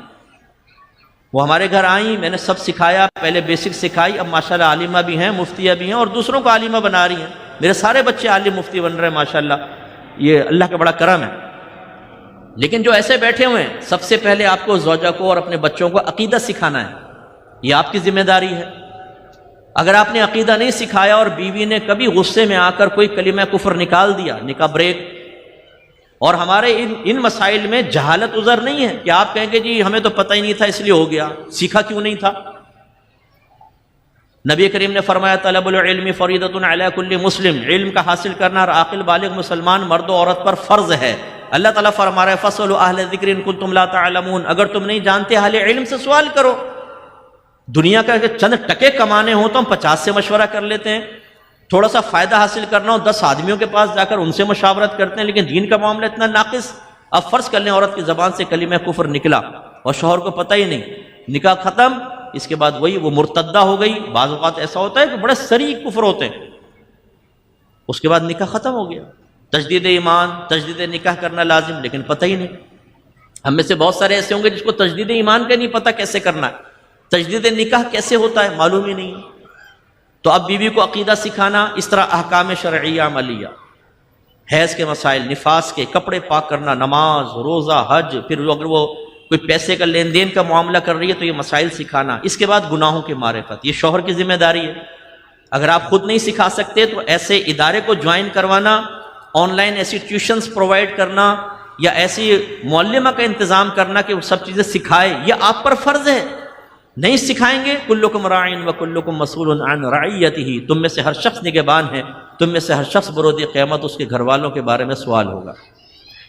وہ ہمارے گھر آئیں، میں نے سب سکھایا، پہلے بیسک سکھائی، اب ماشاءاللہ عالمہ بھی ہیں، مفتیہ بھی ہیں، اور دوسروں کو عالمہ بنا رہی ہیں، میرے سارے بچے عالم مفتی بن رہے ہیں ماشاءاللہ، یہ اللہ کا بڑا کرم ہے۔ لیکن جو ایسے بیٹھے ہوئے ہیں، سب سے پہلے آپ کو زوجہ کو اور اپنے بچوں کو عقیدہ سکھانا ہے، یہ آپ کی ذمہ داری ہے۔ اگر آپ نے عقیدہ نہیں سکھایا اور بیوی نے کبھی غصے میں آ کر کوئی کلمہ کفر نکال دیا، نکاح بریک۔ اور ہمارے ان مسائل میں جہالت عذر نہیں ہے کہ آپ کہیں گے جی ہمیں تو پتہ ہی نہیں تھا اس لیے ہو گیا، سیکھا کیوں نہیں تھا؟ نبی کریم نے فرمایا طلب العلم فریضۃ علی کل مسلم، علم کا حاصل کرنا ہر عاقل بالغ مسلمان مرد و عورت پر فرض ہے۔ اللہ تعالیٰ فرما رہا ہے فاسألوا اہل الذکر ان کنتم لا تعلمون، اگر تم نہیں جانتے اہل علم سے سوال کرو۔ دنیا کا اگر چند ٹکے کمانے ہوں تو ہم 50 سے مشورہ کر لیتے ہیں، تھوڑا سا فائدہ حاصل کرنا ہو 10 آدمیوں کے پاس جا کر ان سے مشاورت کرتے ہیں، لیکن دین کا معاملہ اتنا ناقص۔ اب فرض کر لیں عورت کی زبان سے کلمہ کفر نکلا اور شوہر کو پتہ ہی نہیں، نکاح ختم، اس کے بعد وہی وہ مرتدہ ہو گئی۔ بعض اوقات ایسا ہوتا ہے کہ بڑے صریح کفر ہوتے ہیں، اس کے بعد نکاح ختم ہو گیا، تجدید ایمان، تجدید نکاح کرنا لازم، لیکن پتہ ہی نہیں۔ ہم میں سے بہت سارے ایسے ہوں گے جس کو تجدید ایمان کا نہیں پتہ کیسے کرنا ہے، تجدید نکاح کیسے ہوتا ہے معلوم ہی نہیں۔ تو اب بیوی کو عقیدہ سکھانا، اس طرح احکام شرعیہ عملیہ، حیض کے مسائل، نفاس کے، کپڑے پاک کرنا، نماز، روزہ، حج، پھر اگر وہ کوئی پیسے کا لین دین کا معاملہ کر رہی ہے تو یہ مسائل سکھانا۔ اس کے بعد گناہوں کی معرفت، یہ شوہر کی ذمہ داری ہے۔ اگر آپ خود نہیں سکھا سکتے تو ایسے ادارے کو جوائن کروانا، آن لائن ایسی ٹیوشنز پرووائڈ کرنا، یا ایسی معلمہ کا انتظام کرنا کہ وہ سب چیزیں سکھائے، یہ آپ پر فرض ہے۔ نہیں سکھائیں گے کلکم راعٍ وکلکم مسئول عن رعیتہ، تم میں سے ہر شخص نگہبان ہے، تم میں سے ہر شخص بروز قیامت اس کے گھر والوں کے بارے میں سوال ہوگا۔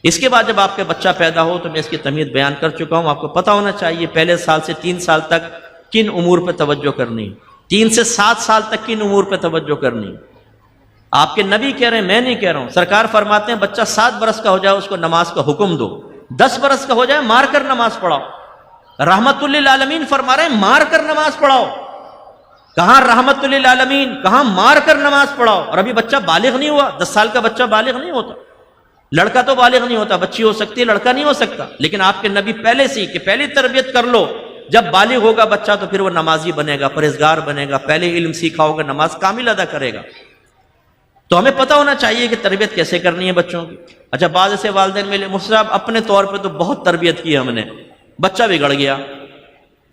اس کے بعد جب آپ کے بچہ پیدا ہو تو میں اس کی تمیز بیان کر چکا ہوں، آپ کو پتہ ہونا چاہیے پہلے سال سے 3 سال تک کن امور پہ توجہ کرنی، 3 سے 7 سال تک کن امور پہ توجہ کرنی۔ آپ کے نبی کہہ رہے ہیں، میں نہیں کہہ رہا ہوں، سرکار فرماتے ہیں بچہ 7 برس کا ہو جائے اس کو نماز کا حکم دو، 10 برس کا ہو جائے مار کر نماز پڑھاؤ۔ رحمت للعالمین فرما رہے ہیں مار کر نماز پڑھاؤ۔ کہاں رحمت للعالمین، کہاں مار کر نماز پڑھاؤ۔ اور ابھی بچہ بالغ نہیں ہوا، 10 سال کا بچہ بالغ نہیں ہوتا، لڑکا تو بالغ نہیں ہوتا، بچی ہو سکتی ہے، لڑکا نہیں ہو سکتا، لیکن آپ کے نبی پہلے سے کہ پہلی تربیت کر لو، جب بالغ ہوگا بچہ تو پھر وہ نمازی بنے گا، پرہیزگار بنے گا، پہلے علم سیکھا ہوگا، نماز کامل ادا کرے گا۔ تو ہمیں پتہ ہونا چاہیے کہ تربیت کیسے کرنی ہے بچوں کی۔ اچھا بعض ایسے والدین ملے، مفتی صاحب اپنے طور پہ تو بہت تربیت کی ہم نے، بچہ بگڑ گیا۔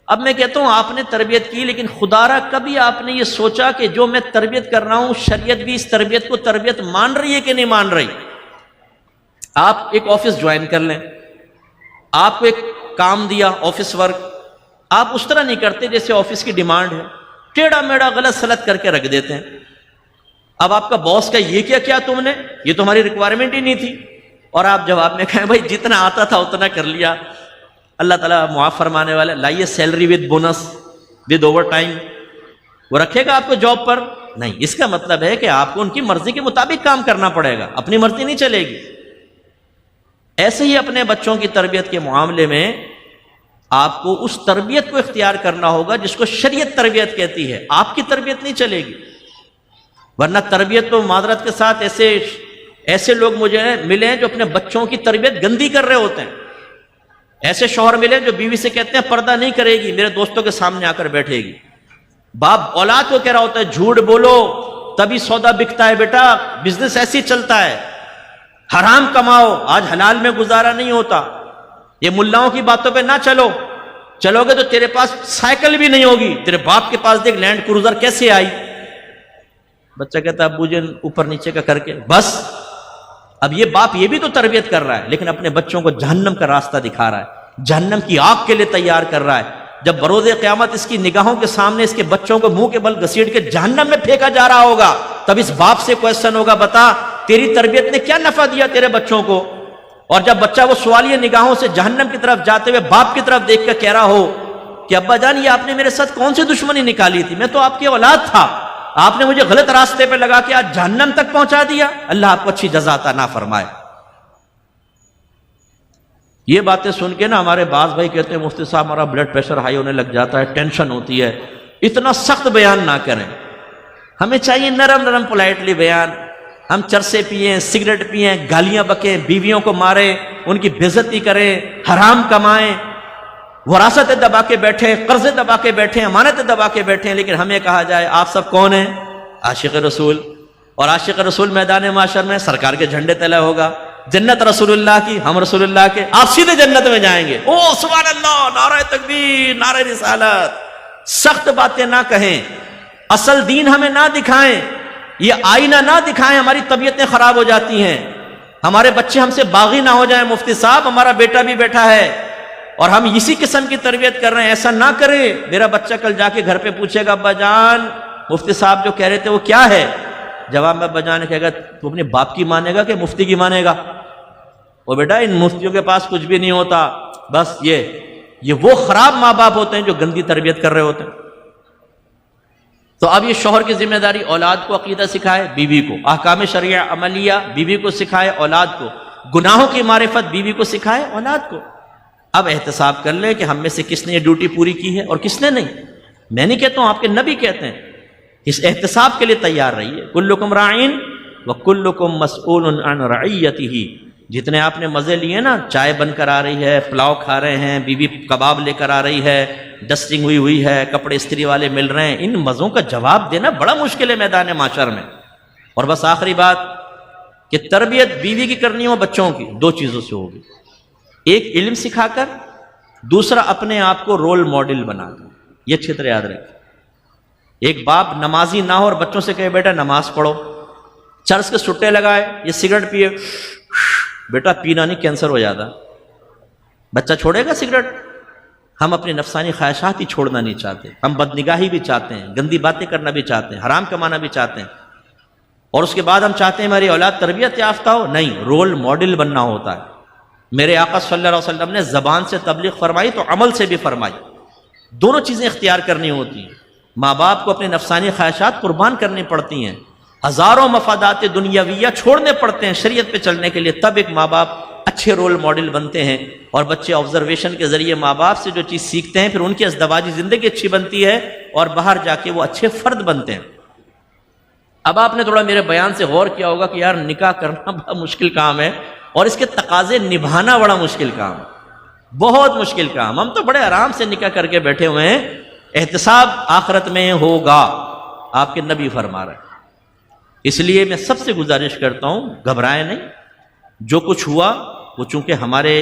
اب میں کہتا ہوں آپ نے تربیت کی، لیکن خدا را کبھی آپ نے یہ سوچا کہ جو میں تربیت کر رہا ہوں شریعت بھی اس تربیت کو تربیت مان رہی ہے کہ نہیں مان رہی؟ آپ ایک آفس جوائن کر لیں، آپ کو ایک کام دیا آفس ورک، آپ اس طرح نہیں کرتے جیسے آفس کی ڈیمانڈ ہے، ٹیڑھا میڑھا غلط سلط کر کے رکھ دیتے ہیں۔ اب آپ کا باس کا یہ کیا تم نے، یہ تمہاری ریکوائرمنٹ ہی نہیں تھی، اور آپ جواب میں کہیں بھائی جتنا آتا تھا اتنا کر لیا۔ اللہ تعالیٰ معاف فرمانے والا، لائیے salary with bonus with over time, وہ رکھے گا آپ کو جاب پر؟ نہیں۔ اس کا مطلب ہے کہ آپ کو ان کی مرضی کے مطابق کام کرنا پڑے گا، اپنی مرضی نہیں چلے گی۔ ایسے ہی اپنے بچوں کی تربیت کے معاملے میں آپ کو اس تربیت کو اختیار کرنا ہوگا جس کو شریعت تربیت کہتی ہے، آپ کی تربیت نہیں چلے گی۔ ورنہ تربیت تو معذرت کے ساتھ ایسے لوگ مجھے ملے ہیں جو اپنے بچوں کی تربیت گندی کر رہے ہوتے ہیں، ایسے شوہر ملے جو بیوی سے کہتے ہیں پردہ نہیں کرے گی، میرے دوستوں کے سامنے آ کر بیٹھے گی۔ باپ اولاد کو کہہ رہا ہوتا ہے جھوٹ بولو تبھی سودا بکتا ہے، بیٹا بزنس ایسی چلتا ہے، حرام کماؤ، آج حلال میں گزارا نہیں ہوتا، یہ ملاؤں کی باتوں پہ نہ چلو گے تو تیرے پاس سائیکل بھی نہیں ہوگی، تیرے باپ کے پاس دیکھ لینڈ کروزر کیسے آئی۔ بچہ کہتا ہے ابو جی اوپر نیچے کا کر کے بس۔ اب یہ باپ یہ بھی تو تربیت کر رہا ہے، لیکن اپنے بچوں کو جہنم کا راستہ دکھا رہا ہے، جہنم کی آگ کے لیے تیار کر رہا ہے۔ جب بروز قیامت اس کی نگاہوں کے سامنے اس کے بچوں کو منہ کے بل گھسیٹ کے جہنم میں پھینکا جا رہا ہوگا، تب اس باپ سے کویسچن ہوگا، بتا تیری تربیت نے کیا نفع دیا تیرے بچوں کو؟ اور جب بچہ وہ سوالیہ نگاہوں سے جہنم کی طرف جاتے ہوئے باپ کی طرف دیکھ کر کہہ رہا ہو کہ ابا جان یہ آپ نے میرے ساتھ کون سی دشمنی نکالی تھی، میں تو آپ کی اولاد تھا، آپ نے مجھے غلط راستے پہ لگا کے آج جہنم تک پہنچا دیا، اللہ آپ کو اچھی جزا عطا نہ فرمائے۔ یہ باتیں سن کے نا ہمارے بعض بھائی کہتے ہیں مفتی صاحب ہمارا بلڈ پریشر ہائی ہونے لگ جاتا ہے، ٹینشن ہوتی ہے، اتنا سخت بیان نہ کریں، ہمیں چاہیے نرم نرم پولائٹلی بیان۔ ہم چرسے پئیں، سگریٹ پئیں، گالیاں بکیں، بیویوں کو ماریں، ان کی بے عزتی کریں، حرام کمائیں، وراثتیں دبا کے بیٹھے، قرضے دبا کے بیٹھے، امانتیں دبا کے بیٹھے، لیکن ہمیں کہا جائے آپ سب کون ہیں؟ عاشق رسول۔ اور عاشق رسول میدان معاشر میں سرکار کے جھنڈے تلے ہوگا، جنت رسول اللہ کی، ہم رسول اللہ کے، آپ سیدھے جنت میں جائیں گے۔ او سبحان اللہ، نعرہ تکبیر، نعرہ رسالت۔ سخت باتیں نہ کہیں، اصل دین ہمیں نہ دکھائیں، یہ آئینہ نہ دکھائیں، ہماری طبیعتیں خراب ہو جاتی ہیں، ہمارے بچے ہم سے باغی نہ ہو جائیں۔ مفتی صاحب ہمارا بیٹا بھی بیٹھا ہے اور ہم اسی قسم کی تربیت کر رہے ہیں، ایسا نہ کریں۔ میرا بچہ کل جا کے گھر پہ پوچھے گا ابا جان مفتی صاحب جو کہہ رہے تھے وہ کیا ہے؟ جواب میں ابا جان نے کہے گا تو اپنے باپ کی مانے گا کہ مفتی کی مانے گا؟ وہ بیٹا ان مفتیوں کے پاس کچھ بھی نہیں ہوتا، بس یہ وہ خراب ماں باپ ہوتے ہیں جو گندی تربیت کر رہے ہوتے ہیں۔ تو اب یہ شوہر کی ذمہ داری اولاد کو عقیدہ سکھائے، بیوی کو احکام شرعیہ عملیہ بیوی کو سکھائے، اولاد کو گناہوں کی معرفت بیوی کو سکھائے، اولاد کو۔ اب احتساب کر لیں کہ ہم میں سے کس نے یہ ڈیوٹی پوری کی ہے اور کس نے نہیں۔ میں نہیں کہتا ہوں، آپ کے نبی کہتے ہیں، اس احتساب کے لیے تیار رہیے۔ کلکم راعٍ وکلکم مسئول عن رعیتہ۔ جتنے آپ نے مزے لیے نا، چائے بن کر آ رہی ہے، پلاؤ کھا رہے ہیں، بیوی کباب لے کر آ رہی ہے، ڈسٹنگ ہوئی ہے، کپڑے استری والے مل رہے ہیں، ان مزوں کا جواب دینا بڑا مشکل ہے میدان معاشر میں۔ اور بس آخری بات کہ تربیت بیوی کی کرنی ہو بچوں کی، دو چیزوں سے ہوگی، ایک علم سکھا کر، دوسرا اپنے آپ کو رول ماڈل بنا کر۔ یہ اچھی طرح یاد رکھیں، ایک باپ نمازی نہ ہو اور بچوں سے کہے بیٹا نماز پڑھو، چرس کے سٹے لگائے، یہ سگریٹ پیے، بیٹا پینا نہیں کینسر ہو جاتا، بچہ چھوڑے گا سگریٹ؟
ہم اپنے نفسانی خواہشات ہی چھوڑنا نہیں چاہتے، ہم بدنگاہی بھی چاہتے ہیں، گندی باتیں کرنا بھی چاہتے ہیں، حرام کمانا بھی چاہتے ہیں، اور اس کے بعد ہم چاہتے ہیں ہماری اولاد تربیت یافتہ ہو. نہیں، رول ماڈل بننا ہوتا ہے. میرے آقا صلی اللہ علیہ وسلم نے زبان سے تبلیغ فرمائی تو عمل سے بھی فرمائی، دونوں چیزیں اختیار کرنی ہوتی ہیں. ماں باپ کو اپنے نفسانی خواہشات قربان کرنی پڑتی ہیں، ہزاروں مفادات دنیاویہ چھوڑنے پڑتے ہیں شریعت پہ چلنے کے لیے، تب ایک ماں باپ اچھے رول ماڈل بنتے ہیں. اور بچے آبزرویشن کے ذریعے ماں باپ سے جو چیز سیکھتے ہیں، پھر ان کی ازدواجی زندگی اچھی بنتی ہے اور باہر جا کے وہ اچھے فرد بنتے ہیں. اب آپ نے تھوڑا میرے بیان سے غور کیا ہوگا کہ یار نکاح کرنا بڑا مشکل کام ہے اور اس کے تقاضے نبھانا بڑا مشکل کام ہے، بہت مشکل کام. ہم تو بڑے آرام سے نکاح کر کے بیٹھے ہوئے ہیں. احتساب آخرت میں ہوگا، آپ کے نبی فرما رہے ہیں. اس لیے میں سب سے گزارش کرتا ہوں، گھبرائیں نہیں. جو کچھ ہوا وہ چونکہ ہمارے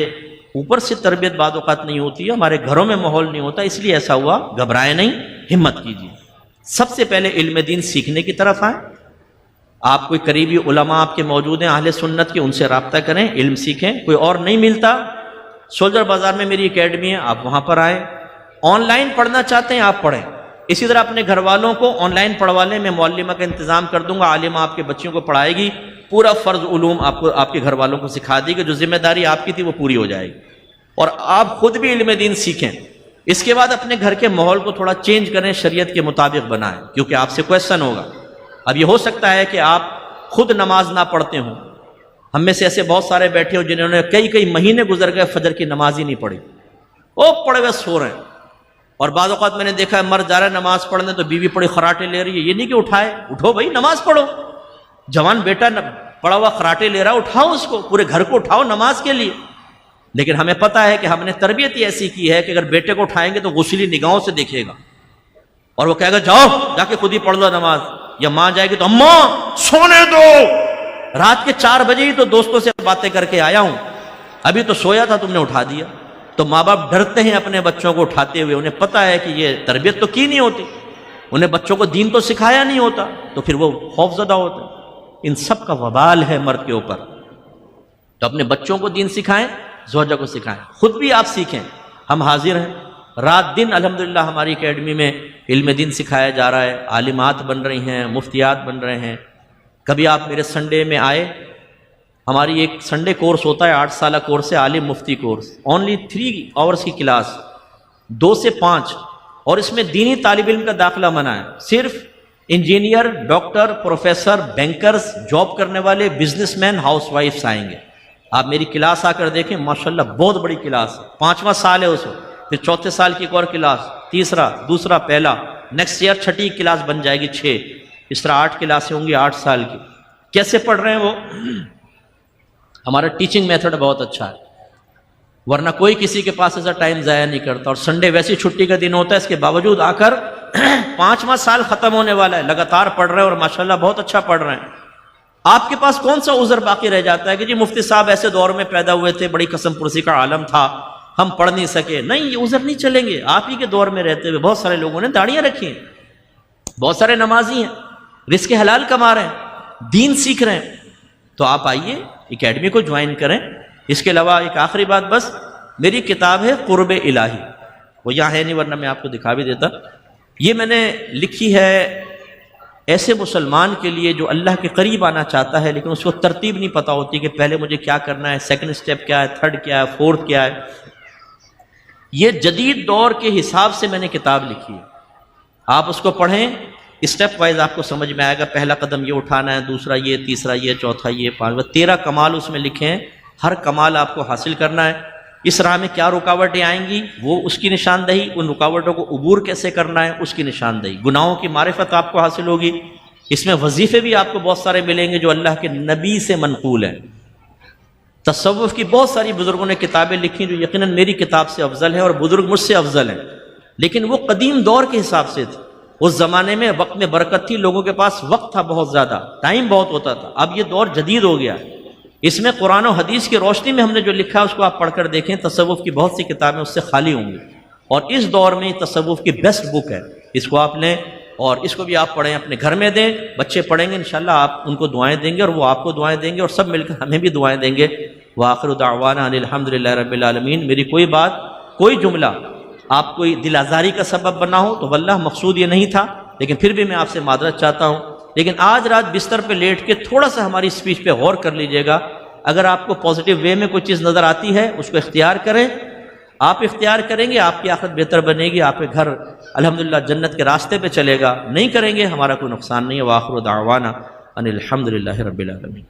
اوپر سے تربیت بعض اوقات نہیں ہوتی ہے، ہمارے گھروں میں ماحول نہیں ہوتا، اس لیے ایسا ہوا. گھبرائیں نہیں، ہمت کیجیے. سب سے پہلے علم دین سیکھنے کی طرف آئیں. آپ کوئی قریبی علماء آپ کے موجود ہیں اہل سنت کے، ان سے رابطہ کریں، علم سیکھیں. کوئی اور نہیں ملتا، سولجر بازار میں میری اکیڈمی ہے، آپ وہاں پر آئیں. آن لائن پڑھنا چاہتے ہیں آپ پڑھیں. اسی طرح اپنے گھر والوں کو آن لائن پڑھوا لیں. میں معلمہ کا انتظام کر دوں گا، عالمہ آپ کے بچوں کو پڑھائے گی. پورا فرض علوم آپ کو آپ کے گھر والوں کو سکھا دی گی. جو ذمہ داری آپ کی تھی وہ پوری ہو جائے گی. اور آپ خود بھی علم دین سیکھیں. اس کے بعد اپنے گھر کے ماحول کو تھوڑا چینج کریں، شریعت کے مطابق بنائیں، کیونکہ آپ سے کویسچن ہوگا. اب یہ ہو سکتا ہے کہ آپ خود نماز نہ پڑھتے ہوں. ہم میں سے ایسے بہت سارے بیٹھے ہو جنہوں نے کئی مہینے گزر گئے فجر کی نماز ہی نہیں پڑھی، وہ پڑے ہوئے سو رہے ہیں. اور بعض اوقات میں نے دیکھا ہے مرد جا رہا ہے نماز پڑھنے تو بیوی پڑی خراٹے لے رہی ہے. یہ نہیں کہ اٹھائے، اٹھو بھائی نماز پڑھو. جوان بیٹا پڑا ہوا خراٹے لے رہا، اٹھاؤ اس کو، پورے گھر کو اٹھاؤ نماز کے لیے. لیکن ہمیں پتہ ہے کہ ہم نے تربیت ہی ایسی کی ہے کہ اگر بیٹے کو اٹھائیں گے تو غسلی نگاہوں سے دیکھے گا اور وہ کہے گا جاؤ جا کے خود ہی پڑھ لو نماز. یا ماں جائے گی تو اماں سونے دو، رات کے 4 بجے ہی تو دوستوں سے باتیں کر کے آیا ہوں، ابھی تو سویا تھا تم نے اٹھا دیا. تو ماں باپ ڈرتے ہیں اپنے بچوں کو اٹھاتے ہوئے. انہیں پتہ ہے کہ یہ تربیت تو کی نہیں ہوتی، انہیں بچوں کو دین تو سکھایا نہیں ہوتا، تو پھر وہ خوف زدہ ہوتے ہیں. ان سب کا وبال ہے مرد کے اوپر. تو اپنے بچوں کو دین سکھائیں، زوجہ کو سکھائیں، خود بھی آپ سیکھیں. ہم حاضر ہیں رات دن الحمدللہ. ہماری اکیڈمی میں علم دین سکھایا جا رہا ہے، عالمات بن رہی ہیں، مفتیات بن رہے ہیں. کبھی آپ میرے سنڈے میں آئے، ہماری ایک سنڈے کورس ہوتا ہے، 8 سالہ کورس ہے، عالم مفتی کورس. اونلی 3 آورس کی کلاس، 2 سے 5، اور اس میں دینی طالب علم کا داخلہ منع ہے. صرف engineer, doctor, professor, bankers, job کرنے والے، بزنس مین، ہاؤس وائفس آئیں گے. آپ میری کلاس آ کر دیکھیں، ماشاءاللہ بہت بڑی کلاس ہے. 5واں سال ہے اس وقت. پھر 4تھے سال کی ایک اور کلاس، تیسرا، دوسرا، پہلا. نیکسٹ ایئر 6ٹھی کلاس بن جائے گی 6. اس طرح 8 کلاسیں ہوں گی 8 سال کی. کیسے پڑھ رہے ہیں وہ؟ ہمارا ٹیچنگ میتھڈ بہت اچھا ہے، ورنہ کوئی کسی کے پاس ایسا ٹائم ضائع نہیں کرتا. اور سنڈے ویسی چھٹی کا دن ہوتا ہے، اس کے باوجود آ کر 5واں سال ختم ہونے والا ہے، لگاتار پڑھ رہے ہیں اور ماشاءاللہ بہت اچھا پڑھ رہے ہیں. آپ کے پاس کون سا عذر باقی رہ جاتا ہے کہ جی مفتی صاحب ایسے دور میں پیدا ہوئے تھے، بڑی قسم پرسی کا عالم تھا، ہم پڑھ نہیں سکے. نہیں، یہ عذر نہیں چلیں گے. آپ ہی کے دور میں رہتے ہوئے بہت سارے لوگوں نے داڑیاں رکھی ہیں، بہت سارے نمازی ہیں، رزق حلال کما رہے ہیں، دین سیکھ رہے ہیں. تو آپ آئیے اکیڈمی کو جوائن کریں. اس کے علاوہ ایک آخری بات، بس میری کتاب ہے قرب الہی، وہ یہاں ہے نہیں ورنہ میں آپ کو دکھا بھی دیتا. یہ میں نے لکھی ہے ایسے مسلمان کے لیے جو اللہ کے قریب آنا چاہتا ہے لیکن اس کو ترتیب نہیں پتہ ہوتی کہ پہلے مجھے کیا کرنا ہے، سیکنڈ سٹیپ کیا ہے، تھرڈ کیا ہے، فورتھ کیا ہے. یہ جدید دور کے حساب سے میں نے کتاب لکھی ہے. آپ اس کو پڑھیں، اسٹیپ وائز آپ کو سمجھ میں آئے گا. پہلا قدم یہ اٹھانا ہے، دوسرا یہ، تیسرا یہ، چوتھا یہ، 5واں. 13 کمال اس میں لکھے ہیں. ہر کمال آپ کو حاصل کرنا ہے. اس راہ میں کیا رکاوٹیں آئیں گی وہ اس کی نشاندہی، ان رکاوٹوں کو عبور کیسے کرنا ہے اس کی نشاندہی. گناہوں کی معرفت آپ کو حاصل ہوگی. اس میں وظیفے بھی آپ کو بہت سارے ملیں گے جو اللہ کے نبی سے منقول ہیں. تصوف کی بہت ساری بزرگوں نے کتابیں لکھی جو یقیناً میری کتاب سے افضل ہیں اور بزرگ مجھ سے افضل ہیں، لیکن وہ قدیم دور کے حساب سے تھے. اس زمانے میں وقت میں برکت تھی، لوگوں کے پاس وقت تھا بہت زیادہ، ٹائم بہت ہوتا تھا. اب یہ دور جدید ہو گیا. اس میں قرآن و حدیث کی روشنی میں ہم نے جو لکھا ہے اس کو آپ پڑھ کر دیکھیں. تصوف کی بہت سی کتابیں اس سے خالی ہوں گی، اور اس دور میں تصوف کی بیسٹ بک ہے. اس کو آپ لیں اور اس کو بھی آپ پڑھیں، اپنے گھر میں دیں. بچے پڑھیں گے انشاءاللہ، آپ ان کو دعائیں دیں گے اور وہ آپ کو دعائیں دیں گے، اور سب مل کر ہمیں بھی دعائیں دیں گے. وآخر دعوانا ان الحمدللہ رب العالمین. میری کوئی بات، کوئی جملہ آپ کوئی دل آزاری کا سبب بنا ہو تو واللہ مقصود یہ نہیں تھا، لیکن پھر بھی میں آپ سے معذرت چاہتا ہوں۔ لیکن آج رات بستر پہ لیٹ کے تھوڑا سا ہماری اسپیچ پہ غور کر لیجئے گا، اگر آپ کو پازیٹیو وے میں کوئی چیز نظر آتی ہے اس کو اختیار کریں، آپ اختیار کریں گے آپ کی آخرت بہتر بنے گی، آپ کے گھر الحمدللہ جنت کے راستے پہ چلے گا، نہیں کریں گے ہمارا کوئی نقصان نہیں ہے۔ وآخر دعوانا ان الحمدللہ رب العالمین۔